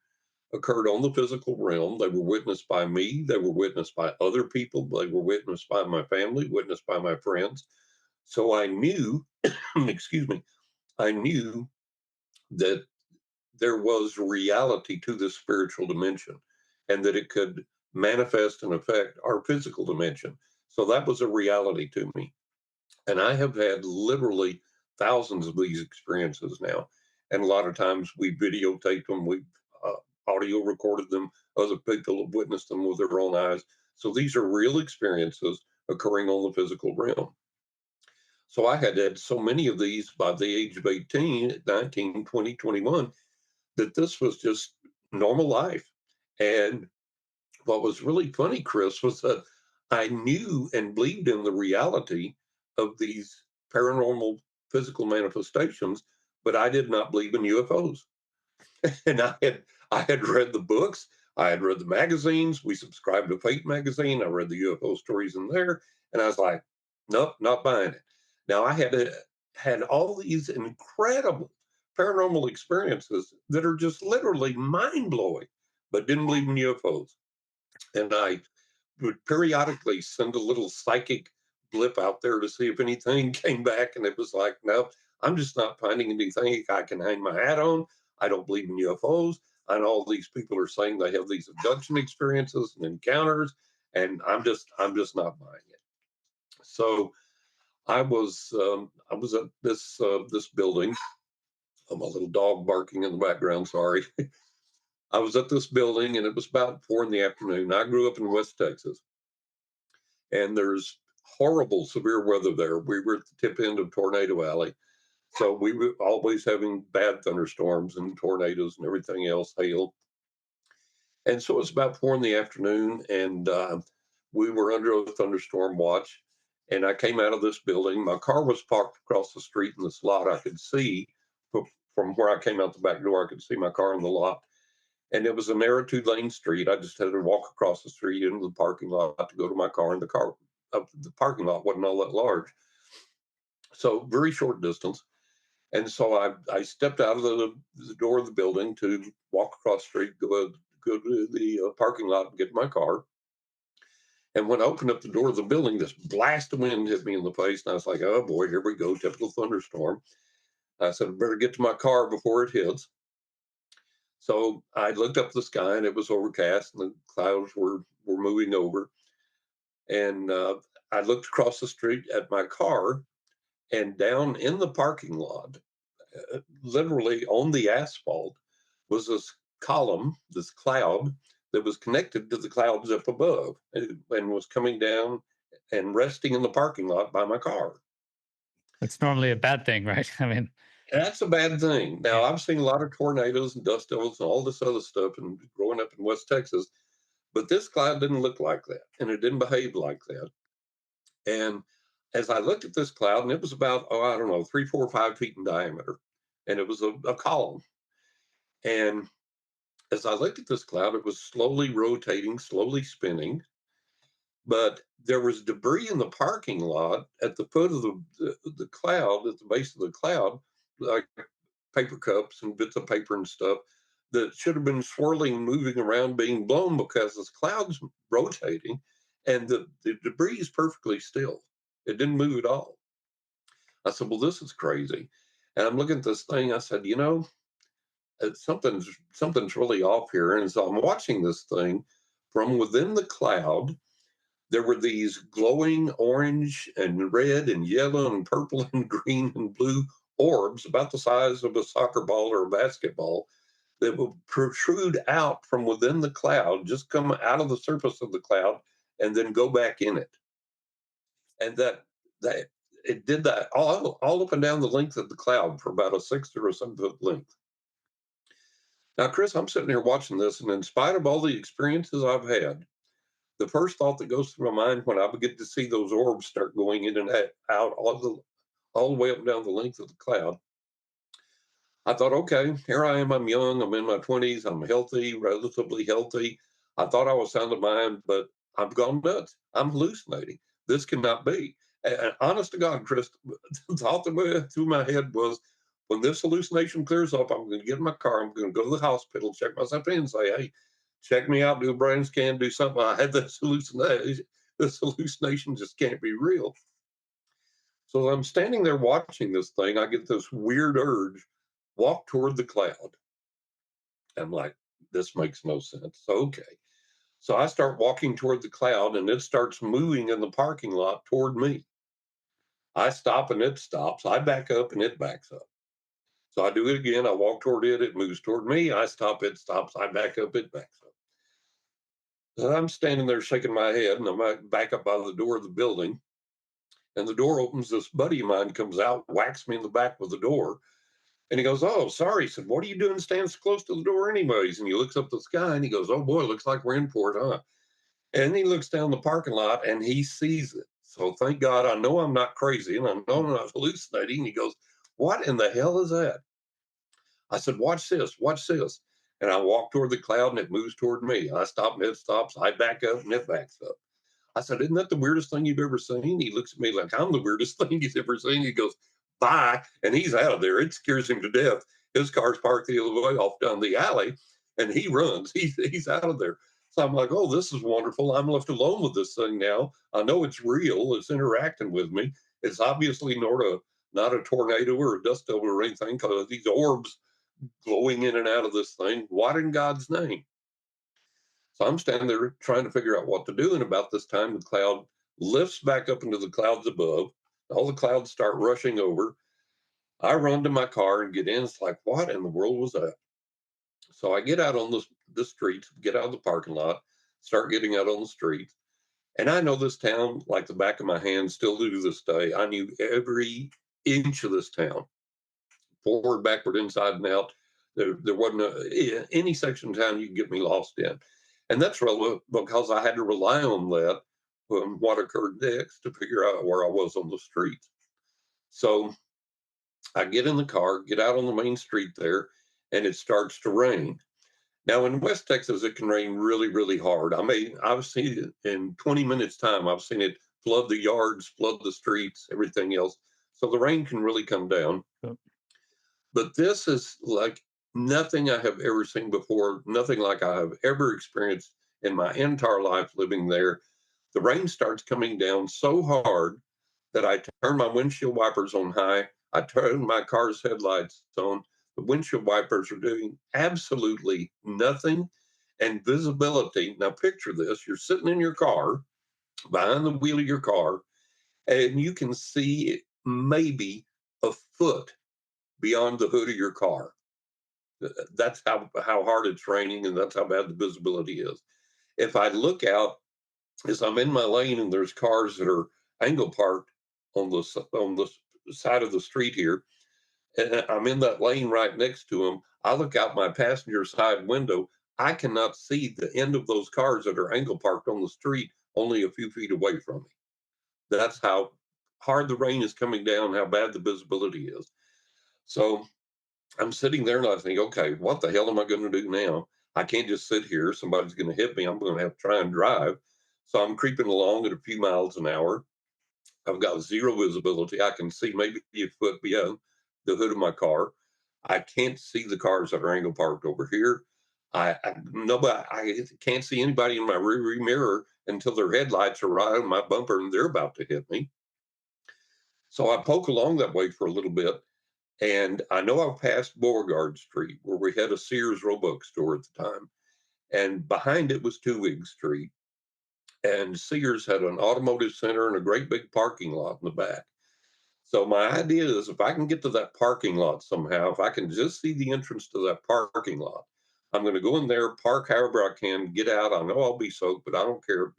on the physical realm. They were witnessed by me. They were witnessed by other people. They were witnessed by my family, witnessed by my friends. So I knew, excuse me, I knew that there was reality to this spiritual dimension and that it could manifest and affect our physical dimension. So that was a reality to me. And I have had literally thousands of these experiences now. And a lot of times we videotaped them, we audio recorded them, other people have witnessed them with their own eyes. So these are real experiences occurring on the physical realm. So I had so many of these by the age of 18, 19, 20, 21, that this was just normal life. And what was really funny, Chris, was that I knew and believed in the reality of these paranormal physical manifestations, but I did not believe in UFOs. And I had read the books, I had read the magazines. We subscribed to Fate magazine. I read the UFO stories in there, and I was like, nope, not buying it. Now had all these incredible paranormal experiences that are just literally mind blowing, but didn't believe in UFOs. And I would periodically send a little psychic blip out there to see if anything came back. And it was like, no, I'm just not finding anything I can hang my hat on. I don't believe in UFOs. And all these people are saying they have these abduction experiences and encounters, and I'm just not buying it. So I was at this building. Oh, my little dog barking in the background. Sorry. I was at this building, and it was about 4 in the afternoon. I grew up in West Texas, and there's horrible severe weather there. We were at the tip end of Tornado Alley. So we were always having bad thunderstorms and tornadoes and everything else, hail. And so it's about 4 in the afternoon, and we were under a thunderstorm watch. And I came out of this building. My car was parked across the street in this lot. I could see from where I came out the back door, I could see my car in the lot. And it was a narrow 2-lane street. I just had to walk across the street into the parking lot to go to my car, and the parking lot wasn't all that large. So very short distance. And so I stepped out of the door of the building to walk across the street, go to the parking lot and get my car. And when I opened up the door of the building, this blast of wind hit me in the face. And I was like, oh boy, here we go, typical thunderstorm. I said, I better get to my car before it hits. So I looked up the sky, and it was overcast, and the clouds were moving over. And I looked across the street at my car, and down in the parking lot, literally on the asphalt, was this column, this cloud that was connected to the clouds up above, and was coming down and resting in the parking lot by my car. It's normally a bad thing, right? I mean, That's a bad thing. Now, yeah. I've seen a lot of tornadoes and dust devils and all this other stuff, and growing up in West Texas, but this cloud didn't look like that, and it didn't behave like that. And as I looked at this cloud, and it was about, oh, I don't know, 3, 4, 5 feet in diameter, and it was a column. And as I looked at this cloud, it was slowly rotating, slowly spinning, but there was debris in the parking lot at the foot of the cloud, at the base of the cloud, like paper cups and bits of paper and stuff that should have been swirling, moving around, being blown because this cloud's rotating, and the debris is perfectly still. It didn't move at all. I said, well, this is crazy. And I'm looking at this thing. I said, something's really off here. And so I'm watching this thing from within the cloud. There were these glowing orange and red and yellow and purple and green and blue orbs about the size of a soccer ball or a basketball that would protrude out from within the cloud, just come out of the surface of the cloud and then go back in it. And that it did that all up and down the length of the cloud for about a 6 or a 7 foot length. Now, Chris, I'm sitting here watching this, and in spite of all the experiences I've had, the first thought that goes through my mind when I begin to see those orbs start going in and out all the way up and down the length of the cloud, I thought, okay, here I am. I'm young. I'm in my 20s. I'm healthy, relatively healthy. I thought I was sound of mind, but I've gone nuts. I'm hallucinating. This cannot be. And honest to God, Chris, the thought that went through my head was, when this hallucination clears up, I'm going to get in my car. I'm going to go to the hospital, check myself in, and say, hey, check me out, do a brain scan, do something. I had this hallucination. This hallucination just can't be real. So I'm standing there watching this thing. I get this weird urge, walk toward the cloud. I'm like, this makes no sense. Okay. So I start walking toward the cloud and it starts moving in the parking lot toward me. I stop and it stops. I back up and it backs up. So I do it again. I walk toward it. It moves toward me. I stop. It stops. I back up. It backs up. And I'm standing there shaking my head and I'm back up by the door of the building. And the door opens. This buddy of mine comes out, whacks me in the back with the door. And he goes, oh, sorry. He said, what are you doing standing so close to the door anyways? And he looks up the sky and he goes, oh boy, looks like we're in for it, huh? And he looks down the parking lot and he sees it. So thank God, I know I'm not crazy and I know I'm not hallucinating. And he goes, what in the hell is that? I said, watch this, watch this. And I walk toward the cloud and it moves toward me. I stop and it stops. I back up and it backs up. I said, isn't that the weirdest thing you've ever seen? He looks at me like I'm the weirdest thing he's ever seen. He goes, bye. And he's out of there. It scares him to death. His car's parked the other way off down the alley and he runs. He's out of there. So I'm like, oh, this is wonderful. I'm left alone with this thing now. I know it's real. It's interacting with me. It's obviously not a tornado or a dust devil or anything, because these orbs glowing in and out of this thing. What in God's name? So I'm standing there trying to figure out what to do. And about this time, the cloud lifts back up into the clouds above. All the clouds start rushing over. I run to my car and get in. It's like, what in the world was that? So I get out on the streets, get out of the parking lot, start getting out on the streets. And I know this town like the back of my hand still to this day. I knew every inch of this town, forward, backward, inside, and out. There wasn't any section of town you could get me lost in. And that's relevant because I had to rely on that, what occurred next, to figure out where I was on the street. So I get in the car, get out on the main street there, and it starts to rain. Now in West Texas, it can rain really, really hard. I mean, I've seen it in 20 minutes time. I've seen it flood the yards, flood the streets, everything else. So the rain can really come down. Yep. But this is like nothing I have ever seen before, nothing like I have ever experienced in my entire life living there. The rain starts coming down so hard that I turn my windshield wipers on high. I turn my car's headlights on. The windshield wipers are doing absolutely nothing. And visibility, now picture this, you're sitting in your car, behind the wheel of your car, and you can see maybe a foot beyond the hood of your car. That's how hard it's raining, and that's how bad the visibility is. If I look out as I'm in my lane and there's cars that are angle parked on the side of the street here, and I'm in that lane right next to them, I look out my passenger side window. I cannot see the end of those cars that are angle parked on the street only a few feet away from me. That's how hard the rain is coming down, how bad the visibility is. So I'm sitting there and I think, okay, what the hell am I going to do now? I can't just sit here. Somebody's going to hit me. I'm going to have to try and drive. So I'm creeping along at a few miles an hour. I've got zero visibility. I can see maybe a foot beyond the hood of my car. I can't see the cars that are angle parked over here. I can't see anybody in my rear mirror until their headlights are right on my bumper and they're about to hit me. So I poke along that way for a little bit. And I know I passed Beauregard Street, where we had a Sears Roebuck store at the time. And behind it was Two-Wig Street. And Sears had an automotive center and a great big parking lot in the back. So my idea is, if I can get to that parking lot somehow, if I can just see the entrance to that parking lot, I'm going to go in there, park however I can, get out. I know I'll be soaked, but I don't care.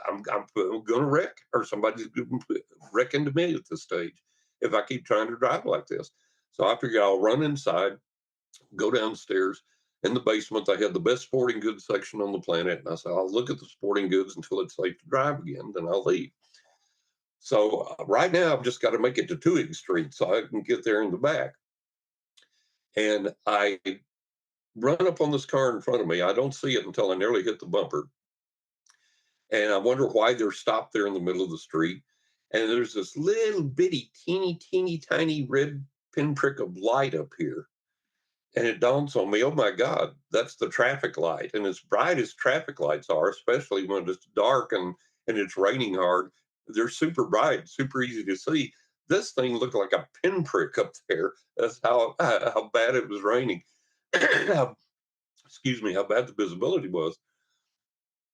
I'm going to wreck, or somebody's wrecking to me at this stage if I keep trying to drive like this. So I figure I'll run inside. go downstairs. In the basement, they had the best sporting goods section on the planet. And I said, I'll look at the sporting goods until it's safe to drive again, then I'll leave. So right now, I've just got to make it to Tewing Street so I can get there in the back. And I run up on this car in front of me. I don't see it until I nearly hit the bumper. And I wonder why they're stopped there in the middle of the street. And there's this little bitty, teeny, tiny red pinprick of light up here. And it dawns on me, oh my God, that's the traffic light. And as bright as traffic lights are, especially when it's dark and it's raining hard, they're super bright, super easy to see. This thing looked like a pinprick up there. That's how bad it was raining. Excuse me, how bad the visibility was.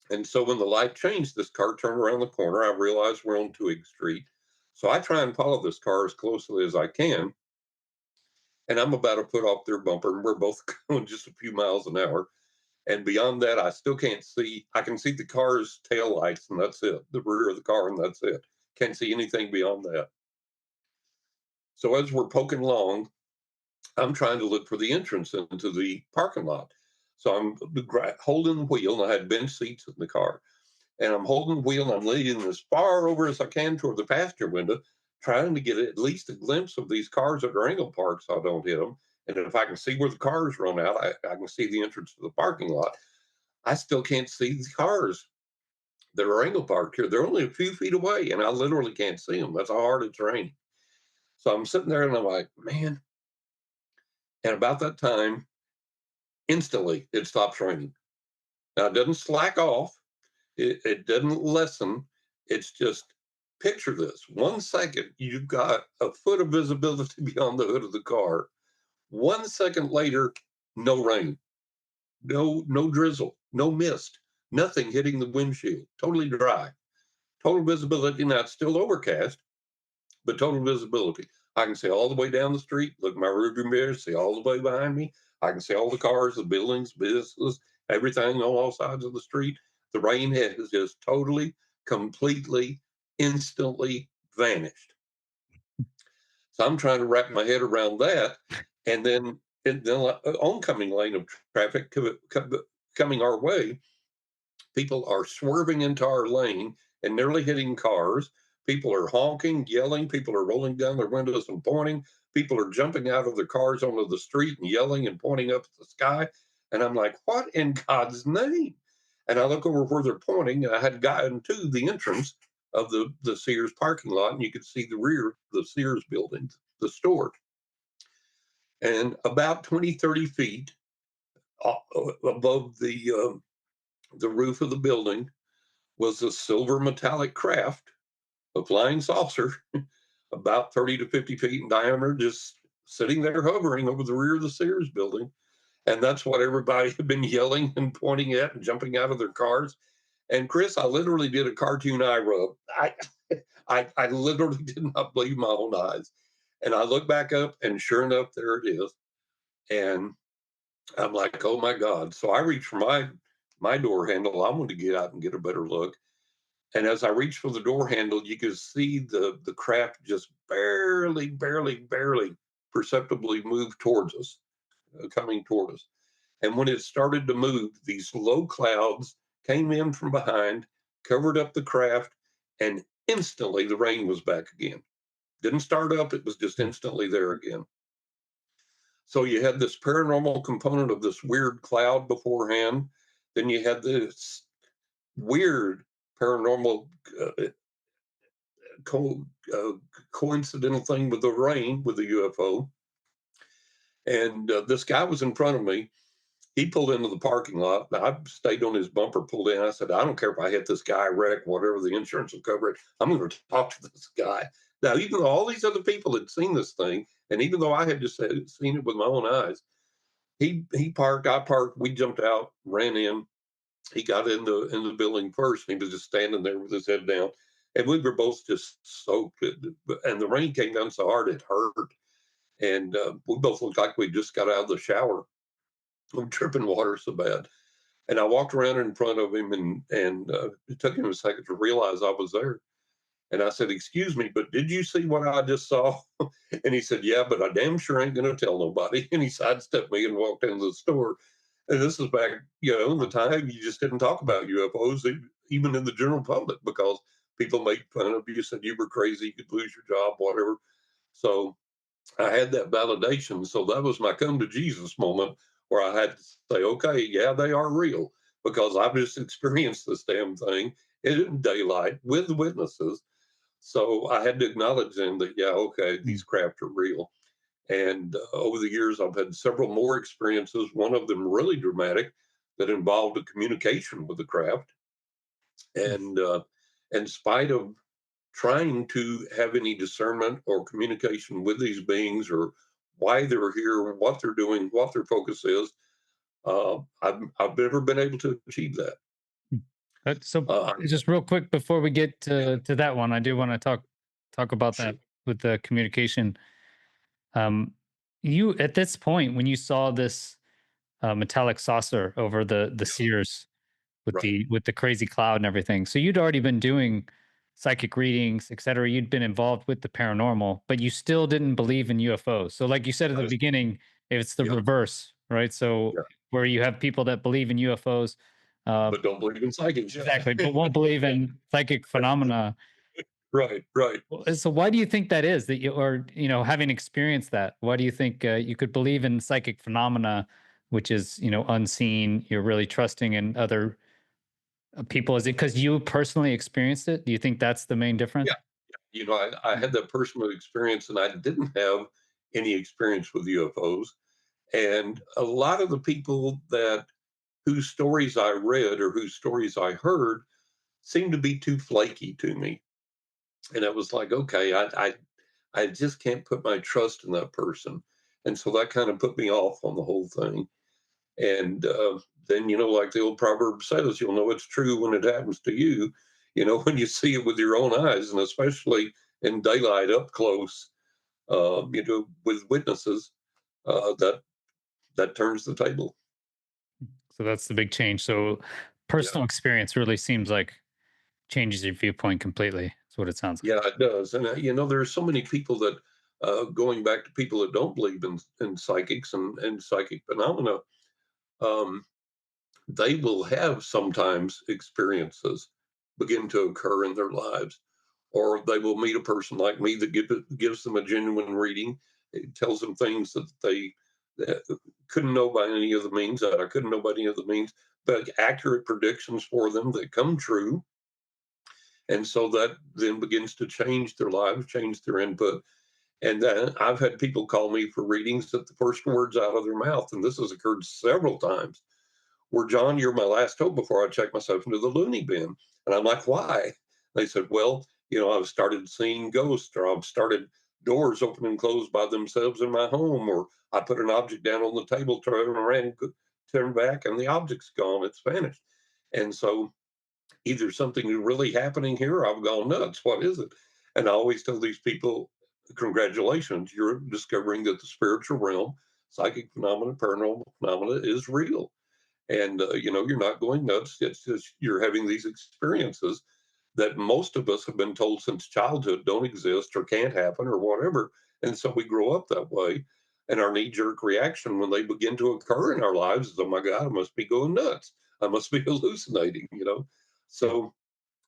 And so when the light changed, this car turned around the corner. I realized we're on Twig Street. So I try and follow this car as closely as I can. And I'm about to put off their bumper, and we're both going just a few miles an hour. And beyond that, I still can't see. I can see the car's tail lights, and that's it. The rear of the car, and that's it. Can't see anything beyond that. So as we're poking along, I'm trying to look for the entrance into the parking lot. So I'm holding the wheel, and I had bench seats in the car. And I'm holding the wheel, and I'm leaning as far over as I can toward the passenger window, trying to get at least a glimpse of these cars that are angle parked so I don't hit them. And if I can see where the cars run out, I can see the entrance to the parking lot. I still can't see the cars that are angle parked here. They're only a few feet away, and I literally can't see them. That's how hard it's raining. So I'm sitting there, and I'm like, man. And about that time, instantly, it stops raining. Now, it doesn't slack off. It doesn't lessen. It's just picture this. 1 second, you've got a foot of visibility beyond the hood of the car. 1 second later, no rain, no drizzle, no mist, nothing hitting the windshield, totally dry. Total visibility. Now it's still overcast, but total visibility. I can see all the way down the street, look at my rearview mirror, see all the way behind me. I can see all the cars, the buildings, businesses, everything on all sides of the street. The rain has just totally, completely, instantly vanished. So I'm trying to wrap my head around that. And then in the oncoming lane of traffic coming our way, people are swerving into our lane and nearly hitting cars. People are honking, yelling. People are rolling down their windows and pointing. People are jumping out of their cars onto the street and yelling and pointing up at the sky. And I'm like, what in God's name? And I look over where they're pointing, and I had gotten to the entrance of the Sears parking lot, and you could see the rear of the Sears building, the store. And about 20, 30 feet above the roof of the building was a silver metallic craft, a flying saucer, about 30 to 50 feet in diameter, just sitting there hovering over the rear of the Sears building. And that's what everybody had been yelling and pointing at and jumping out of their cars. And Chris, I literally did a cartoon eye rub. I literally did not believe my own eyes. And I look back up, and sure enough, there it is. And I'm like, oh my God. So I reach for my door handle. I want to get out and get a better look. And as I reached for the door handle, you could see the craft just barely perceptibly move towards us, coming toward us. And when it started to move, these low clouds came in from behind, covered up the craft, and instantly the rain was back again. Didn't start up, it was just instantly there again. So you had this paranormal component of this weird cloud beforehand. Then you had this weird paranormal co- uh, coincidental thing with the rain with the UFO. And this guy was in front of me. He pulled into the parking lot. I stayed on his bumper, pulled in. I said, I don't care if I hit this guy, wreck, whatever, the insurance will cover it. I'm going to talk to this guy. Now, even though all these other people had seen this thing, and even though I had just seen it with my own eyes, he parked, I parked, we jumped out, ran in. He got in the building first, and he was just standing there with his head down. And we were both just soaked. And the rain came down so hard it hurt. And we both looked like we just got out of the shower. I'm tripping water so bad. And I walked around in front of him, and it took him a second to realize I was there. And I said, "Excuse me, but did you see what I just saw?" And he said, "Yeah, but I damn sure ain't going to tell nobody." And he sidestepped me and walked into the store. And this is back, the time you just didn't talk about UFOs, even in the general public, because people made fun of you, said you were crazy, you could lose your job, whatever. So I had that validation. So that was my come to Jesus moment where I had to say, okay, yeah, they are real because I've just experienced this damn thing in daylight with witnesses. So I had to acknowledge then that, yeah, okay, Mm. these craft are real. And over the years, I've had several more experiences, one of them really dramatic that involved a communication with the craft. And in spite of trying to have any discernment or communication with these beings or why they're here, what they're doing, what their focus is, I've never been able to achieve that. So Uh, just real quick before we get yeah, to that one, I do want to talk about sure, that with the communication. Um, you at this point when you saw this metallic saucer over the yeah, Sears right. with the crazy cloud and everything. So you'd already been doing psychic readings, et cetera. You'd been involved with the paranormal, but you still didn't believe in UFOs. So like you said at That the is, beginning, it's the yeah, reverse, right? So yeah. where you have people that believe in UFOs, uh, But don't believe in psychics. Yeah. exactly, but won't believe in psychic phenomena. Right, right. So why do you think that is that you, or having experienced that, why do you think you could believe in psychic phenomena, which is unseen? You're really trusting in other people. Is it because you personally experienced it? Do you think that's the main difference? Yeah. I had that personal experience and I didn't have any experience with UFOs. And a lot of the people that whose stories I read or whose stories I heard seemed to be too flaky to me. And I was like, okay, I just can't put my trust in that person. And so that kind of put me off on the whole thing. And then, like the old proverb says, you'll know it's true when it happens to you, when you see it with your own eyes, and especially in daylight up close, with witnesses, that turns the table. So that's the big change. So Yeah. personal experience really seems like changes your viewpoint completely. That's what it sounds like. Yeah, it does. And, there's so many people that, going back to people that don't believe in psychics and psychic phenomena, um, they will have sometimes experiences begin to occur in their lives, or they will meet a person like me that gives them a genuine reading. It tells them things that they that couldn't know by any other means, that I couldn't know by any other means, but accurate predictions for them that come true. And so that then begins to change their lives, change their input. And then I've had people call me for readings that the first words out of their mouth, and this has occurred several times, were, "John, you're my last hope before I check myself into the loony bin." And I'm like, "Why?" They said, "Well, I've started seeing ghosts, or I've started doors open and close by themselves in my home, or I put an object down on the table, turn around, turn back, and the object's gone, it's vanished." And so either something is really happening here, or I've gone nuts. What is it? And I always tell these people, congratulations, you're discovering that the spiritual realm, psychic phenomena, paranormal phenomena is real. And, you're not going nuts. It's just you're having these experiences that most of us have been told since childhood don't exist or can't happen or whatever. And so we grow up that way. And our knee jerk reaction when they begin to occur in our lives is, oh my God, I must be going nuts. I must be hallucinating. Mm. So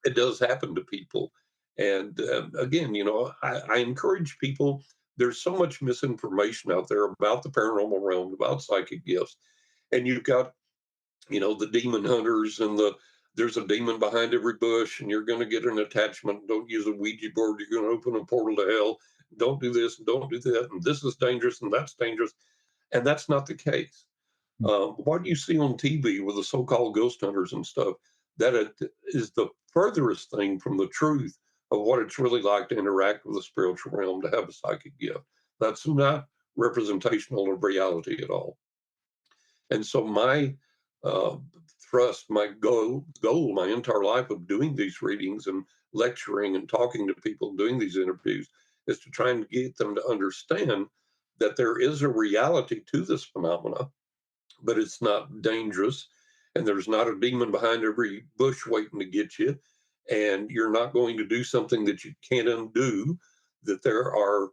it does happen to people. And again, I encourage people. There's so much misinformation out there about the paranormal realm, about psychic gifts. And you've got, the demon hunters and there's a demon behind every bush and you're going to get an attachment. Don't use a Ouija board. You're going to open a portal to hell. Don't do this and don't do that. And this is dangerous and that's dangerous. And that's not the case. Mm. What you see on TV with the so-called ghost hunters and stuff, that it is the furthest thing from the truth of what it's really like to interact with the spiritual realm, to have a psychic gift. That's not representational of reality at all. And so my uh, thrust, my goal, my entire life of doing these readings and lecturing and talking to people, doing these interviews, is to try and get them to understand that there is a reality to this phenomena, but it's not dangerous, and there's not a demon behind every bush waiting to get you. and you're not going to do something that you can't undo, that there are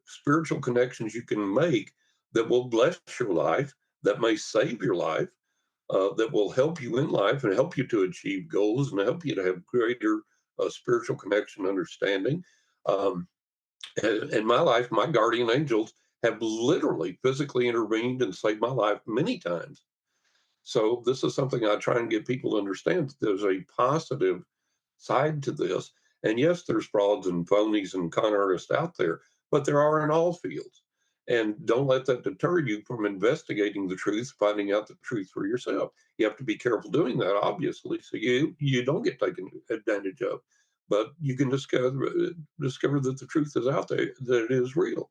spiritual connections you can make that will bless your life, that may save your life, that will help you in life and help you to achieve goals and help you to have greater spiritual connection understanding. Um, in my life, my guardian angels have literally physically intervened and saved my life many times. So this is something I try and get people to understand. There's a positive side to this. And yes, there's frauds and phonies and con artists out there, but there are in all fields. And don't let that deter you from investigating the truth, finding out the truth for yourself. You have to be careful doing that, obviously, so you don't get taken advantage of. But you can discover that the truth is out there, that it is real.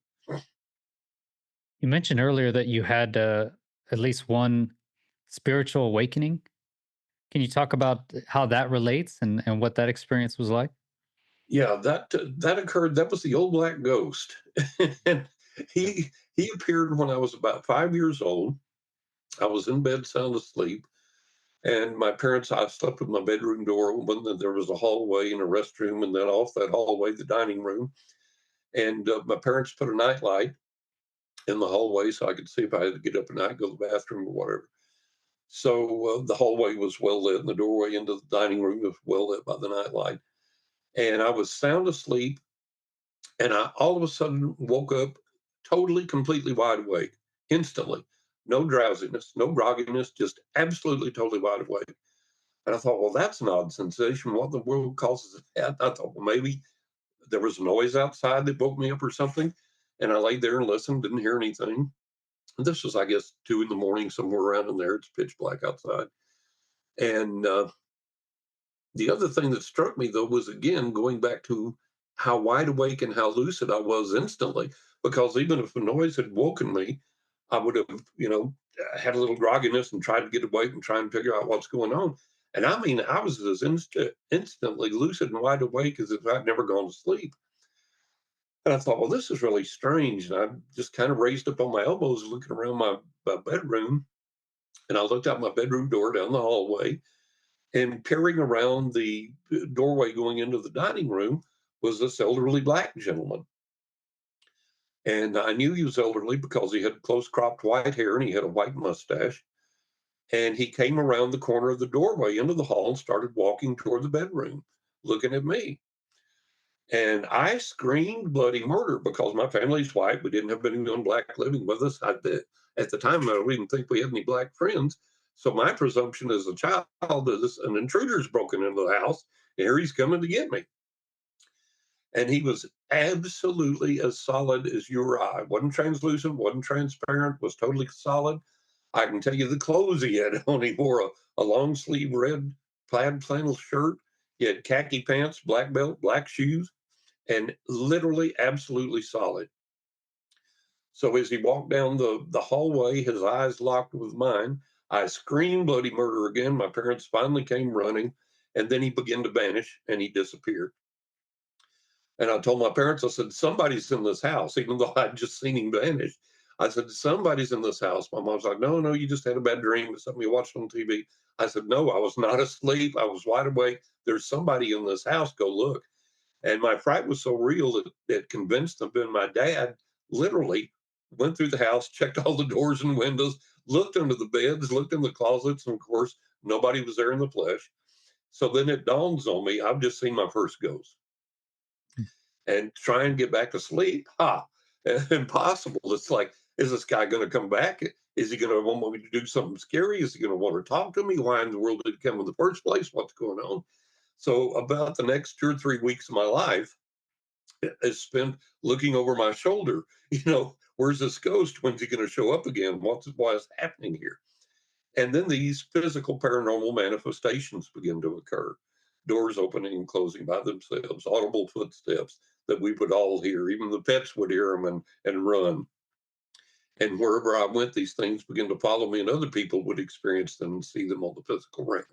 You mentioned earlier that you had at least one spiritual awakening. Can you talk about how that relates and what that experience was like? Yeah, that occurred. That was the old black ghost, and he appeared when I was about 5 years old. I was in bed, sound asleep, and my parents. I slept with my bedroom door open. And there was a hallway and a restroom, and then off that hallway, the dining room. And my parents put a night light in the hallway so I could see if I had to get up at night, go to the bathroom or whatever. So the hallway was well lit, and the doorway into the dining room was well lit by the night light. And I was sound asleep, and I all of a sudden woke up totally, completely wide awake instantly. No drowsiness, no grogginess, just absolutely, totally wide awake. And I thought, well, that's an odd sensation. What in the world causes that? I thought, well, maybe there was noise outside that woke me up or something. And I laid there and listened, didn't hear anything. And this was, I guess, 2 in the morning, somewhere around in there. It's pitch black outside. And the other thing that struck me, though, was again going back to how wide awake and how lucid I was instantly. Because even if a noise had woken me, I would have, had a little grogginess and tried to get awake and try and figure out what's going on. And I mean, I was as instantly lucid and wide awake as if I'd never gone to sleep. And I thought, well, this is really strange. And I just kind of raised up on my elbows, looking around my bedroom. And I looked out my bedroom door down the hallway, and peering around the doorway going into the dining room was this elderly black gentleman. And I knew he was elderly because he had close cropped white hair and he had a white mustache. And he came around the corner of the doorway into the hall and started walking toward the bedroom, looking at me. And I screamed bloody murder because my family's white. We didn't have anyone black living with us. At the time, I don't even think we had any black friends. So my presumption as a child is an intruder's broken into the house, and here he's coming to get me. And he was absolutely as solid as you or I. Wasn't translucent, wasn't transparent, was totally solid. I can tell you the clothes he had on. He wore a long sleeve red plaid flannel shirt. He had khaki pants, black belt, black shoes, and literally absolutely solid. So as he walked down the hallway, his eyes locked with mine. I screamed bloody murder again. My parents finally came running, and then he began to vanish and he disappeared. And I told my parents, I said, somebody's in this house, even though I'd just seen him vanish. I said, somebody's in this house. My mom's like, no, no, you just had a bad dream. It's something you watched on TV. I said, no, I was not asleep. I was wide awake. There's somebody in this house. Go look. And my fright was so real that it convinced them. And my dad literally went through the house, checked all the doors and windows, looked under the beds, looked in the closets, and of course, nobody was there in the flesh. So then it dawns on me, I've just seen my first ghost. And try and get back to sleep, impossible. It's like, is this guy going to come back? Is he going to want me to do something scary? Is he going to want to talk to me? Why in the world did he come in the first place? What's going on? So about the next 2 or 3 weeks of my life is spent looking over my shoulder. Where's this ghost? When's he going to show up again? What is happening here? And then these physical paranormal manifestations begin to occur. Doors opening and closing by themselves, audible footsteps that we would all hear. Even the pets would hear them and run. And wherever I went, these things began to follow me, and other people would experience them and see them on the physical realm.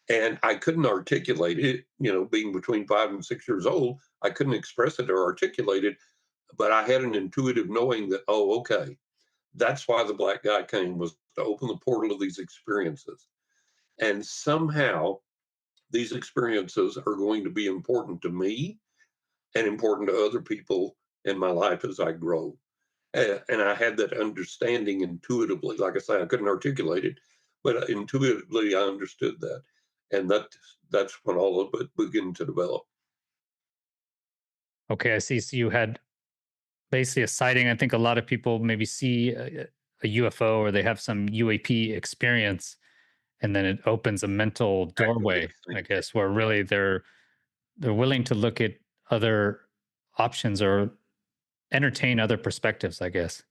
And I couldn't articulate it, being between 5 and 6 years old, I couldn't express it or articulate it, but I had an intuitive knowing that, oh, okay, that's why the black guy came, was to open the portal of these experiences. And somehow these experiences are going to be important to me and important to other people in my life as I grow. And I had that understanding intuitively. Like I say, I couldn't articulate it, but intuitively I understood that. And that's when all of it began to develop. Okay, I see. So you had basically a sighting. I think a lot of people maybe see a UFO or they have some UAP experience, and then it opens a mental Actively doorway, I think. guess, where Yeah. really they're willing to look at other options or entertain other perspectives, I guess.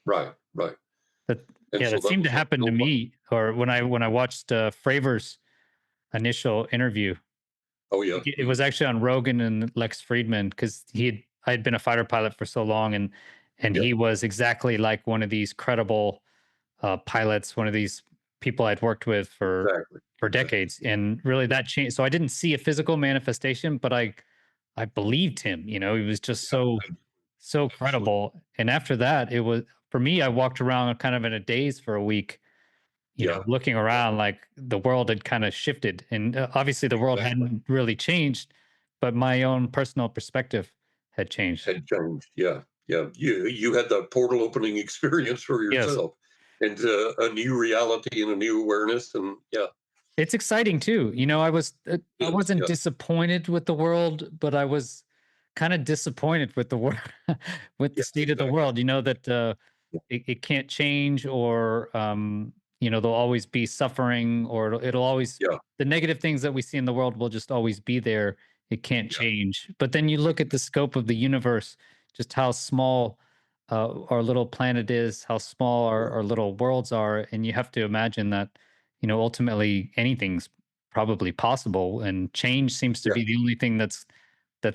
Right, right. That And yeah, so that that seemed to was a happen to real me. Or when I watched Fravor's initial interview, oh yeah. it was actually on Rogan and Lex Friedman because I had been a fighter pilot for so long, and Yeah, he was exactly like one of these credible pilots, one of these people I'd worked with exactly. for Exactly. decades, and really Yeah, that changed. So I didn't see a physical manifestation, but I believed him. You know, he was just yeah, so absolutely. credible. And after that, it was for me. I walked around kind of in a daze for a week, you know, Yeah, looking yeah, around like the world had kind of shifted. And obviously, the world exactly. hadn't really changed, but my own personal perspective had changed. Had changed. Yeah, yeah. You had that portal opening experience for Yes. yourself into a new reality and a new awareness. And yeah, It's exciting too. You know, I it is. wasn't Yeah, disappointed with the world, but I was kind of disappointed with the world, with the yeah, state of the exactly. world. You know that Yeah, it can't change, or you know, there'll always be suffering, or it'll always yeah, the negative things that we see in the world will just always be there. It can't yeah, change. But then you look at the scope of the universe, just how small our little planet is, how small yeah, our little worlds are, and you have to imagine that, you know, ultimately anything's probably possible, and change seems to yeah, be the only thing that's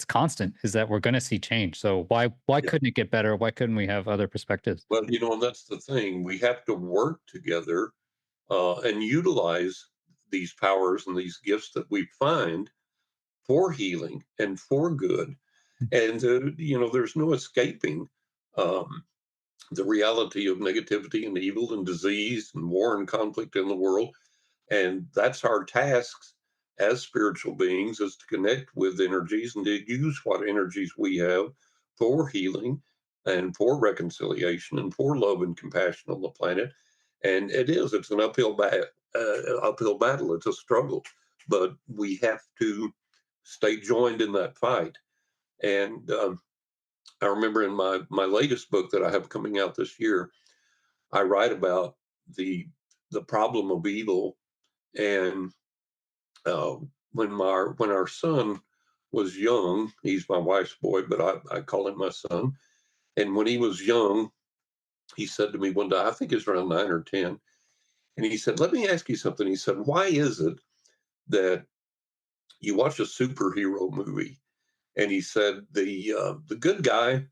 constant, is that we're going to see change. So why yeah. couldn't it get better? Why couldn't we have other perspectives? Well, and that's the thing. We have to work together and utilize these powers and these gifts that we find for healing and for good. And there's no escaping um, the reality of negativity and evil and disease and war and conflict in the world. And that's our tasks as spiritual beings, is to connect with energies and to use what energies we have for healing and for reconciliation and for love and compassion on the planet. And it's an uphill battle. It's a struggle, but we have to stay joined in that fight. And I remember in my latest book that I have coming out this year, I write about the problem of evil. And uh, when our son was young, he's my wife's boy, but I call him my son. And when he was young, he said to me one day, I think he's around 9 or 10, and he said, "Let me ask you something." He said, "Why is it that you watch a superhero movie?" And he said, the good guy,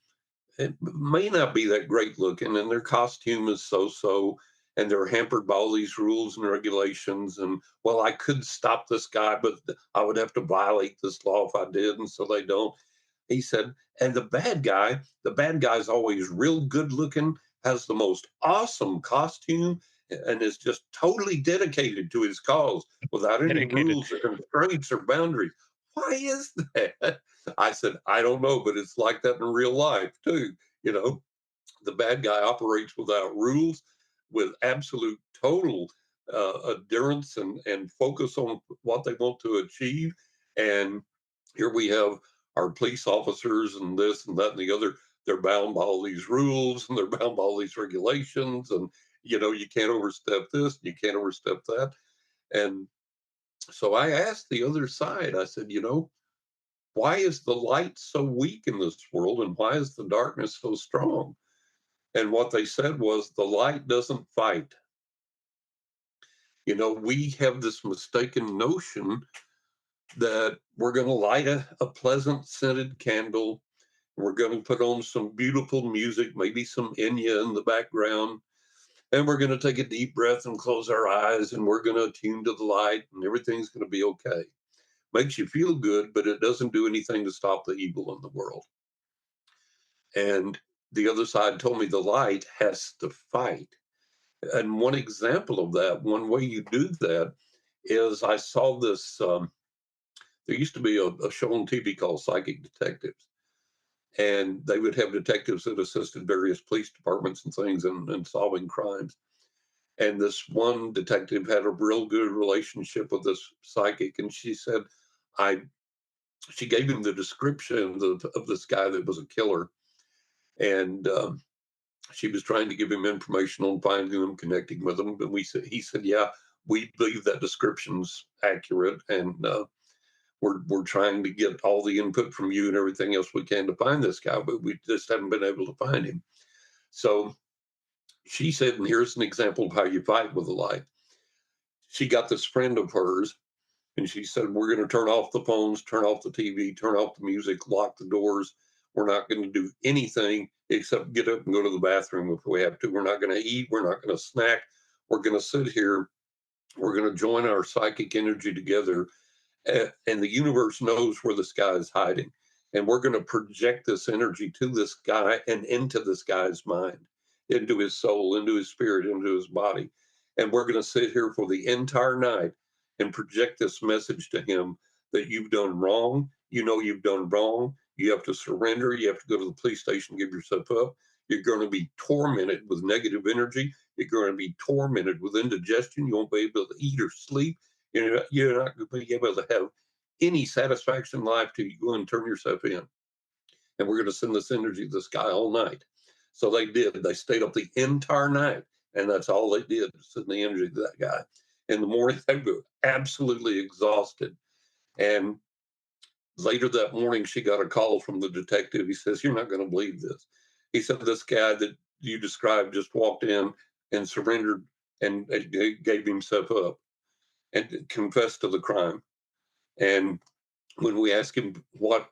it may not be that great looking, and their costume is so so, and they're hampered by all these rules and regulations. And well, I could stop this guy, but I would have to violate this law if I did, and so they don't. He said, and the bad guy's always real good looking, has the most awesome costume, and is just totally dedicated to his cause without any Dedicated. rules or constraints or boundaries. Why is that? I said, I don't know, but it's like that in real life too. You know, the bad guy operates without rules, with absolute total adherence and focus on what they want to achieve. And here we have our police officers and this and that and the other. They're bound by all these rules and they're bound by all these regulations. And, you can't overstep this, you can't overstep that. And so I asked the other side, I said, why is the light so weak in this world and why is the darkness so strong? And what they said was the light doesn't fight. We have this mistaken notion that we're going to light a pleasant scented candle. We're going to put on some beautiful music, maybe some Enya in the background, and we're going to take a deep breath and close our eyes, and we're going to attune to the light, and everything's going to be okay. Makes you feel good, but it doesn't do anything to stop the evil in the world. And the other side told me the light has to fight. And one example of that, one way you do that, is I saw this. there used to be a show on TV called Psychic Detectives, and they would have detectives that assisted various police departments and things in solving crimes. And this one detective had a real good relationship with this psychic, and she said, I she gave him the description of this guy that was a killer, and she was trying to give him information on finding them, connecting with them. But he said, yeah, we believe that description's accurate, and we're trying to get all the input from you and everything else we can to find this guy, but we just haven't been able to find him. So she said, and here's an example of how you fight with the light. She got this friend of hers, and she said, we're going to turn off the phones, turn off the TV, turn off the music, lock the doors. We're not going to do anything except get up and go to the bathroom if we have to. We're not going to eat. We're not going to snack. We're going to sit here. We're going to join our psychic energy together. And the universe knows where this guy is hiding. And we're going to project this energy to this guy and into this guy's mind, into his soul, into his spirit, into his body. And we're going to sit here for the entire night and project this message to him that you've done wrong. You know you've done wrong. You have to surrender. You have to go to the police station, give yourself up. You're going to be tormented with negative energy. You're going to be tormented with indigestion. You won't be able to eat or sleep. You're not going to be able to have any satisfaction in life till you go and turn yourself in. And we're going to send this energy to this guy all night. So they did. They stayed up the entire night, and that's all they did, send the energy to that guy. In the morning, they were absolutely exhausted. And later that morning, she got a call from the detective. He says, you're not going to believe this. He said, this guy that you described just walked in and surrendered and gave himself up and confessed to the crime. And when we asked him what,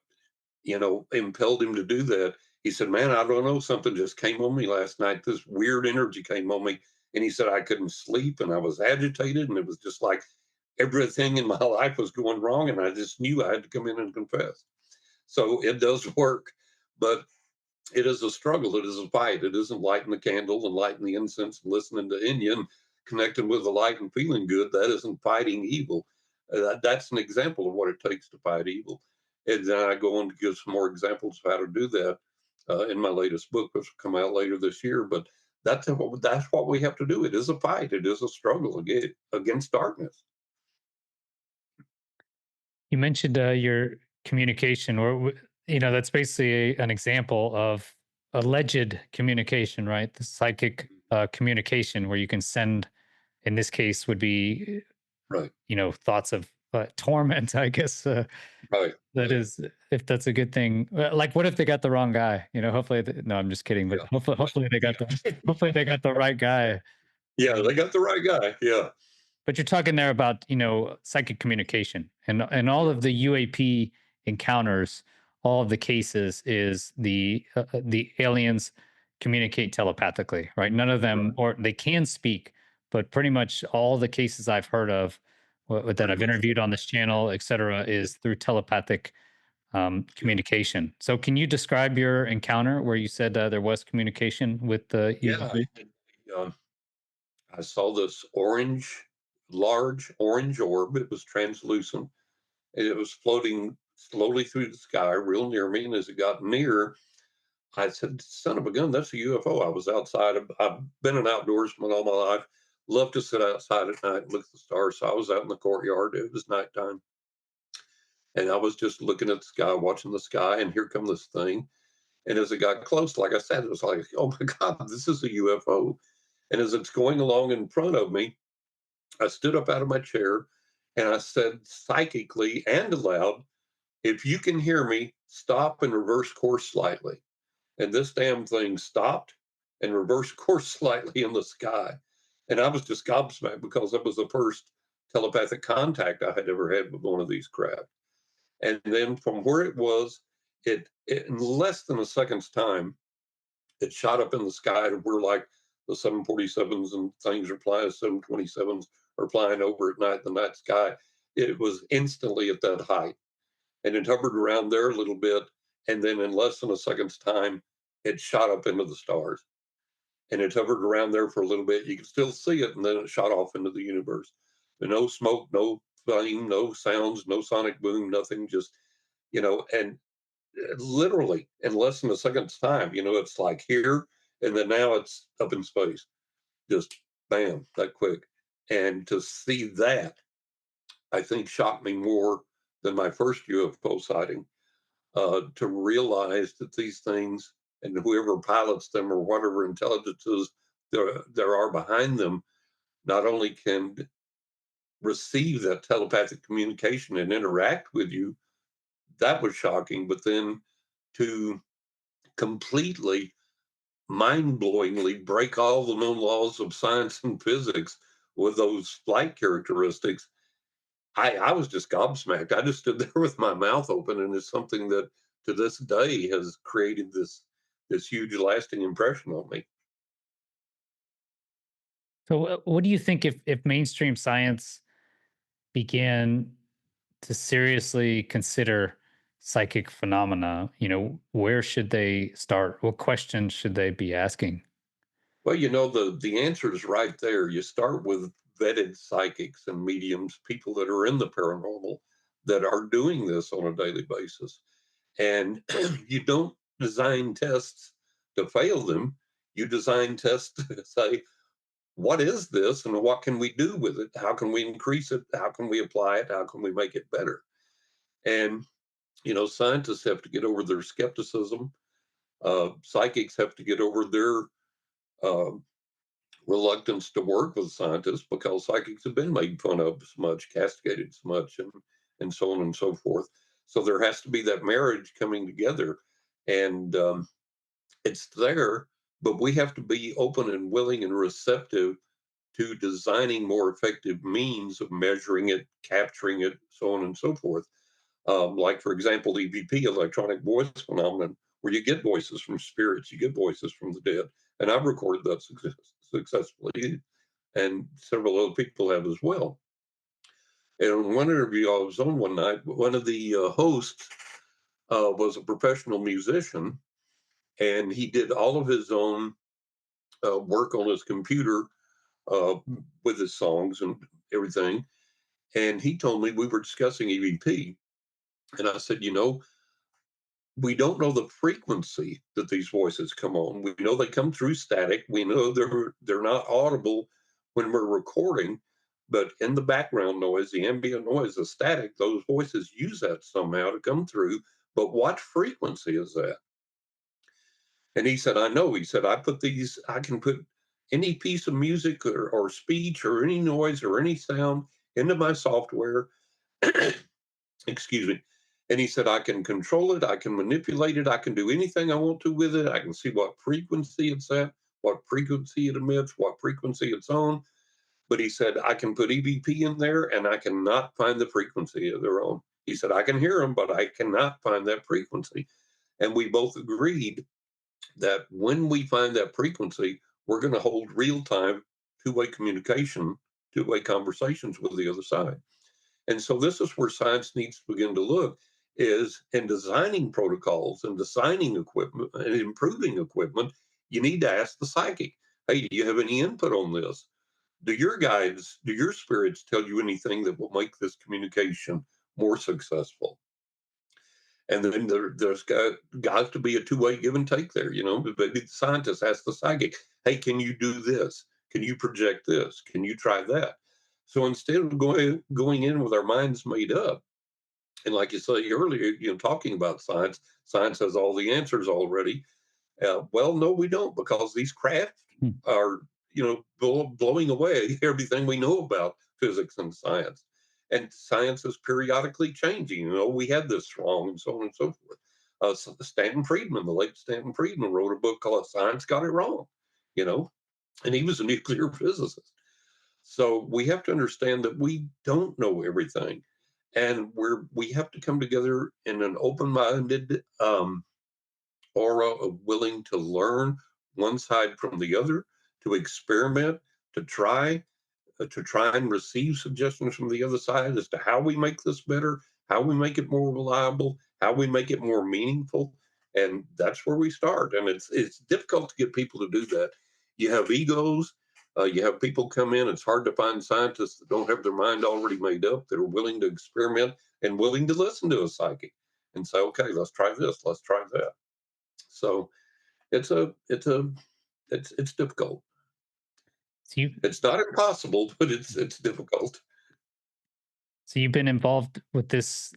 impelled him to do that, he said, man, I don't know. Something just came on me last night. This weird energy came on me. And he said, I couldn't sleep and I was agitated. And it was just like everything in my life was going wrong. And I just knew I had to come in and confess. So it does work, but it is a struggle. It is a fight. It isn't lighting the candle and lighting the incense and listening to Indian, connecting with the light and feeling good. That isn't fighting evil. That's an example of what it takes to fight evil. And then I go on to give some more examples of how to do that in my latest book, which will come out later this year. But that's what we have to do. It is a fight. It is a struggle against darkness. You mentioned your communication, or that's basically an example of alleged communication, right? The psychic communication, where you can send. In this case, would be Right. thoughts of torment. I guess Right. that is, if that's a good thing. Like, what if they got the wrong guy? Hopefully, no, I'm just kidding. But Yeah. hopefully they got hopefully they got the right guy. Yeah. They got the right guy. Yeah. But you're talking there about, psychic communication, and all Yeah. of the UAP encounters, all of the cases is the aliens communicate telepathically, right? None of them, Right. or they can speak, but pretty much all the cases I've heard of that Pretty I've much. interviewed on this channel, et cetera, is through telepathic Yeah. communication. So, can you describe your encounter where you said there was communication with the Yeah. UAP? Um, I saw this large orange orb. It was translucent and it was floating slowly through the sky, real near me. And as it got near, I said, son of a gun, that's a UFO. I was outside. I've been an outdoorsman all my life. Love to sit outside at night and look at the stars. So I was out in the courtyard. It was nighttime. And I was just looking at the sky, watching the sky. And here come this thing. And as it got close, like I said, it was like, oh my God, this is a UFO. And as it's going along in front of me, I stood up out of my chair and I said psychically and aloud, if you can hear me, stop and reverse course slightly. And this damn thing stopped and reversed course slightly in the sky. And I was just gobsmacked because that was the first telepathic contact I had ever had with one of these craft. And then from where it was, it in less than a second's time, it shot up in the sky to where like the 747s and things are flying, 727s are flying over at night, the night sky. It was instantly at that height. And it hovered around there a little bit. And then in less than a second's time, it shot up into the stars. And it hovered around there for a little bit. You could still see it, and then it shot off into the universe. But no smoke, no flame, no sounds, no sonic boom, nothing, just, and literally in less than a second's time, it's like here, and then now it's up in space, just bam, that quick. And to see that, I think shocked me more than my first UFO sighting, to realize that these things and whoever pilots them or whatever intelligences there are behind them not only can receive that telepathic communication and interact with you, that was shocking. But then to completely, mind blowingly break all the known laws of science and physics with those flight characteristics, I was just gobsmacked. I just stood there with my mouth open, and it's something that to this day has created this huge lasting impression on me. So, what do you think if mainstream science began to seriously consider psychic phenomena? Where should they start? What questions should they be asking? Well, the answer is right there. You start with vetted psychics and mediums, people that are in the paranormal that are doing this on a daily basis. And you don't design tests to fail them. You design tests to say, what is this and what can we do with it? How can we increase it? How can we apply it? How can we make it better? And, scientists have to get over their skepticism. Psychics have to get over their uh, reluctance to work with scientists because psychics have been made fun of so much, castigated so much, and so on and so forth. So there has to be that marriage coming together. And it's there, but we have to be open and willing and receptive to designing more effective means of measuring it, capturing it, so on and so forth. Like, for example, EVP, electronic voice phenomenon, where you get voices from spirits, you get voices from the dead. And I've recorded that successfully, and several other people have as well. And in one interview I was on one night, one of the hosts was a professional musician, and he did all of his own work on his computer uh, with his songs and everything. And he told me we were discussing EVP, and I said, we don't know the frequency that these voices come on. We know they come through static. We know they're not audible when we're recording, but in the background noise, the ambient noise, the static, those voices use that somehow to come through. But what frequency is that? And he said, I know. He said, I can put any piece of music or speech or any noise or any sound into my software. Excuse me. And he said, I can control it, I can manipulate it, I can do anything I want to with it. I can see what frequency it's at, what frequency it emits, what frequency it's on. But he said, I can put EVP in there and I cannot find the frequency of their own. He said, I can hear them, but I cannot find that frequency. And we both agreed that when we find that frequency, we're going to hold real time two-way communication, two-way conversations with the other side. And so this is where science needs to begin to look, is in designing protocols and designing equipment and improving equipment, you need to ask the psychic, hey, do you have any input on this? Do your guides, do your spirits tell you anything that will make this communication more successful? And then there's got to be a two-way give and take there, But the scientist asks the psychic, hey, can you do this? Can you project this? Can you try that? So instead of going in with our minds made up, and like you say earlier, talking about science, science has all the answers already. Well, no, we don't, because these craft Hmm. are, blowing away everything we know about physics and science. And science is periodically changing. We had this wrong, and so on and so forth. Stanton Friedman, the late Stanton Friedman, wrote a book called "Science Got It Wrong," and he was a nuclear physicist. So we have to understand that we don't know everything, and we have to come together in an open-minded aura of willing to learn one side from the other, to experiment, to try and receive suggestions from the other side as to how we make this better, how we make it more reliable, how we make it more meaningful. And that's where we start. And it's difficult to get people to do that. You have egos, You have people come in. It's hard to find scientists that don't have their mind already made up, that are willing to experiment and willing to listen to a psychic and say, okay, let's try this, let's try that. So it's difficult. So you It's not impossible, but it's difficult. so you've been involved with this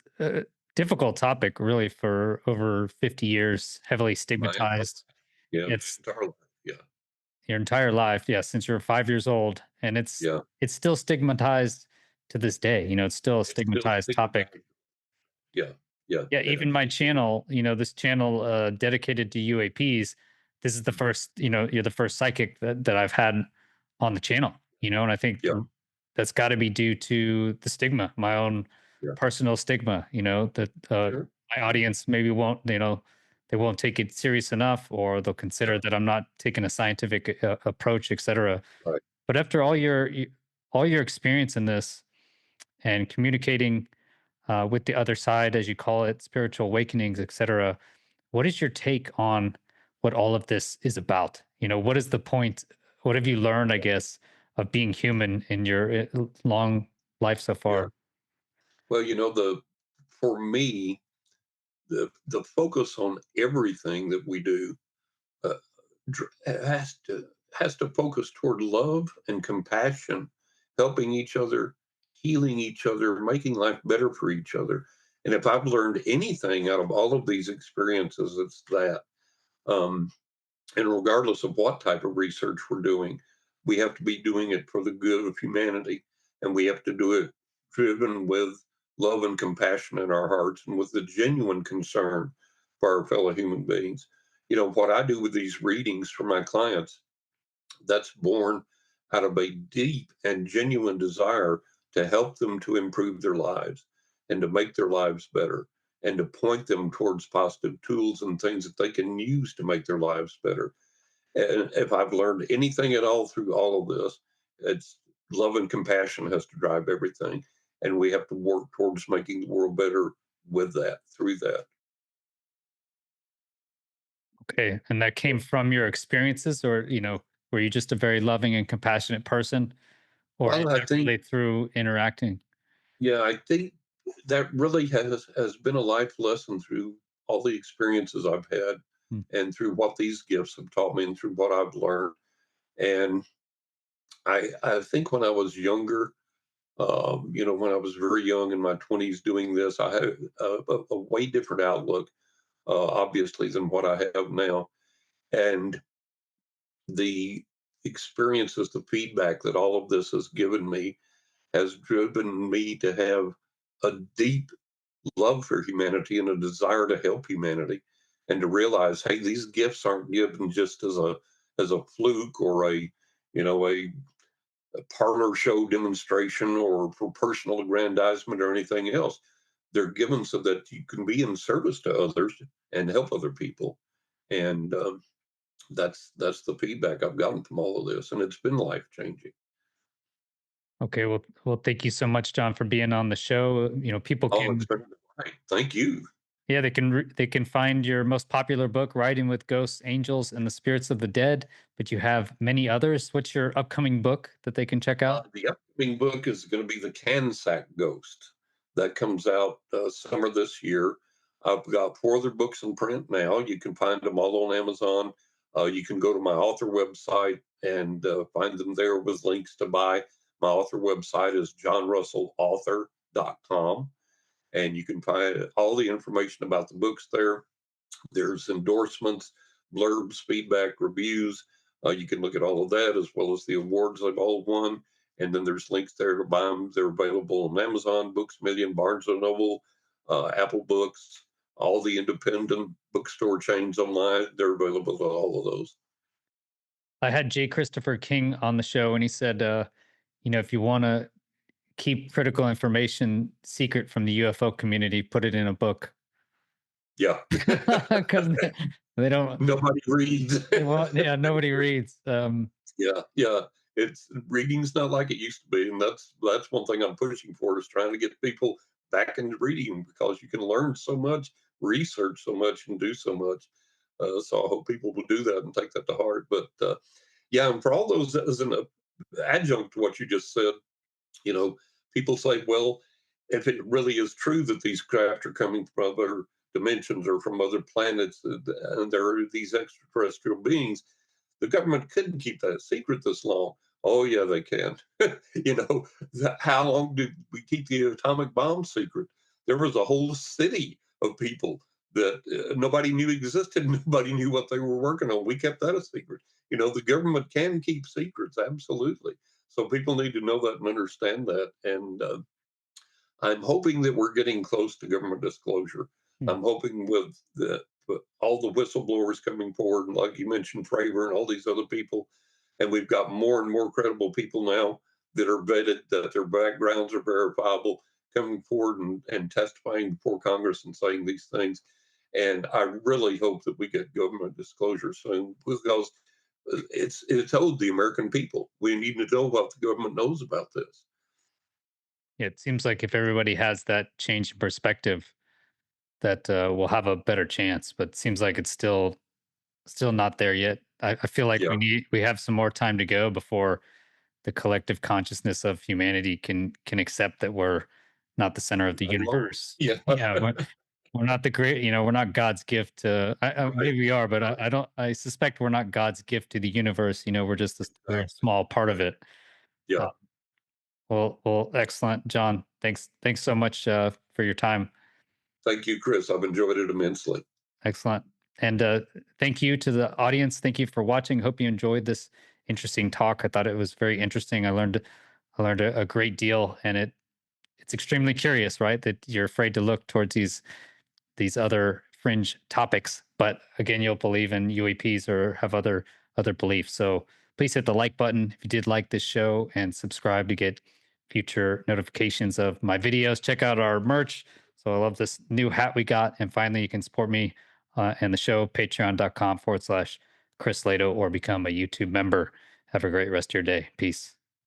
difficult topic really for over 50 years, heavily My entire, stigmatized. yeah, It's entire life. Yeah, your entire life, yeah, since you were 5 years old, and yeah. it's still stigmatized to this day. It's still a It's still stigmatized topic. stigmatized. Yeah, yeah, Yeah, it even my absolutely is. channel, this channel dedicated to UAPs, this is the Mhm. first, you're the first psychic that I've had on the channel, and I think Yeah, that's got to be due to the stigma, my own yeah. personal stigma, that Sure. my Sure. audience maybe won't, they won't take it serious enough, or they'll Yeah. consider that I'm not taking a scientific approach, etc. Right. But after all your experience in this and communicating with the other side, as you call it, spiritual awakenings, etc. What is your take on what all of this is about? What is the point? What have you learned, I guess, of being human in your long life so Yeah. far? Well, the for me, the focus on everything that we do uh, has to focus toward love and compassion, helping each other, healing each other, making life better for each other. And if I've learned anything out of all of these experiences, it's that. Um, and regardless of what type of research we're doing, we have to be doing it for the good of humanity. And we have to do it driven with love and compassion in our hearts and with the genuine concern for our fellow human beings. What I do with these readings for my clients, that's born out of a deep and genuine desire to help them to improve their lives and to make their lives better and to point them towards positive tools and things that they can use to make their lives better. And if I've learned anything at all through all of this, it's love and compassion has to drive everything. And we have to work towards making the world better with that, through that. Okay, and that came from your experiences, or were you just a very loving and compassionate person, or is Well, I that think, really through interacting? yeah, I think that really has been a life lesson through all the experiences I've had Hmm. and through what these gifts have taught me and through what I've learned. And I think when I was younger, when I was very young in my 20s doing this, I had a way different outlook, obviously, than what I have now. And the experiences, the feedback that all of this has given me has driven me to have a deep love for humanity and a desire to help humanity and to realize, hey, these gifts aren't given just as a fluke or a parlor show demonstration or for personal aggrandizement or anything else. They're given so that you can be in service to others and help other people. And that's the feedback I've gotten from all of this, and it's been life changing. Okay, well, thank you so much, John, for being on the show. People Oh, it's can been great. Thank you. Yeah, they can find your most popular book, Writing with Ghosts, Angels, and the Spirits of the Dead, but you have many others. What's your upcoming book that they can check out? The upcoming book is going to be The Cansack Ghost. That comes out summer this year. I've got four other books in print now. You can find them all on Amazon. You can go to my author website and find them there with links to buy. My author website is johnrussellauthor.com, and you can find all the information about the books there. There's endorsements, blurbs, feedback, reviews. You can look at all of that as well as the awards they've all won. And then there's links there to buy them. They're available on Amazon, Books Million, Barnes and Noble, Apple Books, all the independent bookstore chains online. They're available at all of those. I had J. Christopher King on the show, and he said, if you want to keep critical information secret from the UFO community, put it in a book Yeah. because they don't. Nobody reads. Yeah, nobody reads. Yeah, yeah. It's reading's not like it used to be, and that's one thing I'm pushing for is trying to get people back into reading because you can learn so much, research so much, and do so much. So I hope people will do that and take that to heart. But yeah, and for all those as an adjunct to what you just said, you know, people say, well, if it really is true that these craft are coming from other dimensions or from other planets, and there are these extraterrestrial beings, the government couldn't keep that secret this long. Oh, yeah, they can. How long did we keep the atomic bomb secret? There was a whole city of people that nobody knew existed. Nobody knew what they were working on. We kept that a secret. The government can keep secrets, absolutely. So people need to know that and understand that. And I'm hoping that we're getting close to government disclosure. Hmm. I'm hoping with all the whistleblowers coming forward, and like you mentioned, Fravor and all these other people, and we've got more and more credible people now that are vetted, that their backgrounds are verifiable, coming forward and testifying before Congress and saying these things. And I really hope that we get government disclosure soon, because it's owed the American people. We need to know what the government knows about this. It seems like if everybody has that change in perspective, that we'll have a better chance. But it seems like it's still not there yet. I feel like Yeah. we have some more time to go before the collective consciousness of humanity can accept that we're not the center of the Alone. universe. Yeah. Yeah, we're not the great. We're not God's gift to. Right. Maybe we are, but I don't. I suspect we're not God's gift to the universe. We're just we're a Exactly. small part of it. Uh, Yeah. well, excellent, John. Thanks so much for your time. Thank you, Chris. I've enjoyed it immensely. Excellent. And thank you to the audience. Thank you for watching. Hope you enjoyed this interesting talk. I thought it was very interesting. I learned a great deal, and it's extremely curious, right? That you're afraid to look towards these other fringe topics, but again, you'll believe in UAPs or have other beliefs. So please hit the like button if you did like this show, and subscribe to get future notifications of my videos. Check out our merch. So I love this new hat we got. And finally, you can support me and the show, patreon.com/Chris Lehto, or become a YouTube member. Have a great rest of your day. Peace.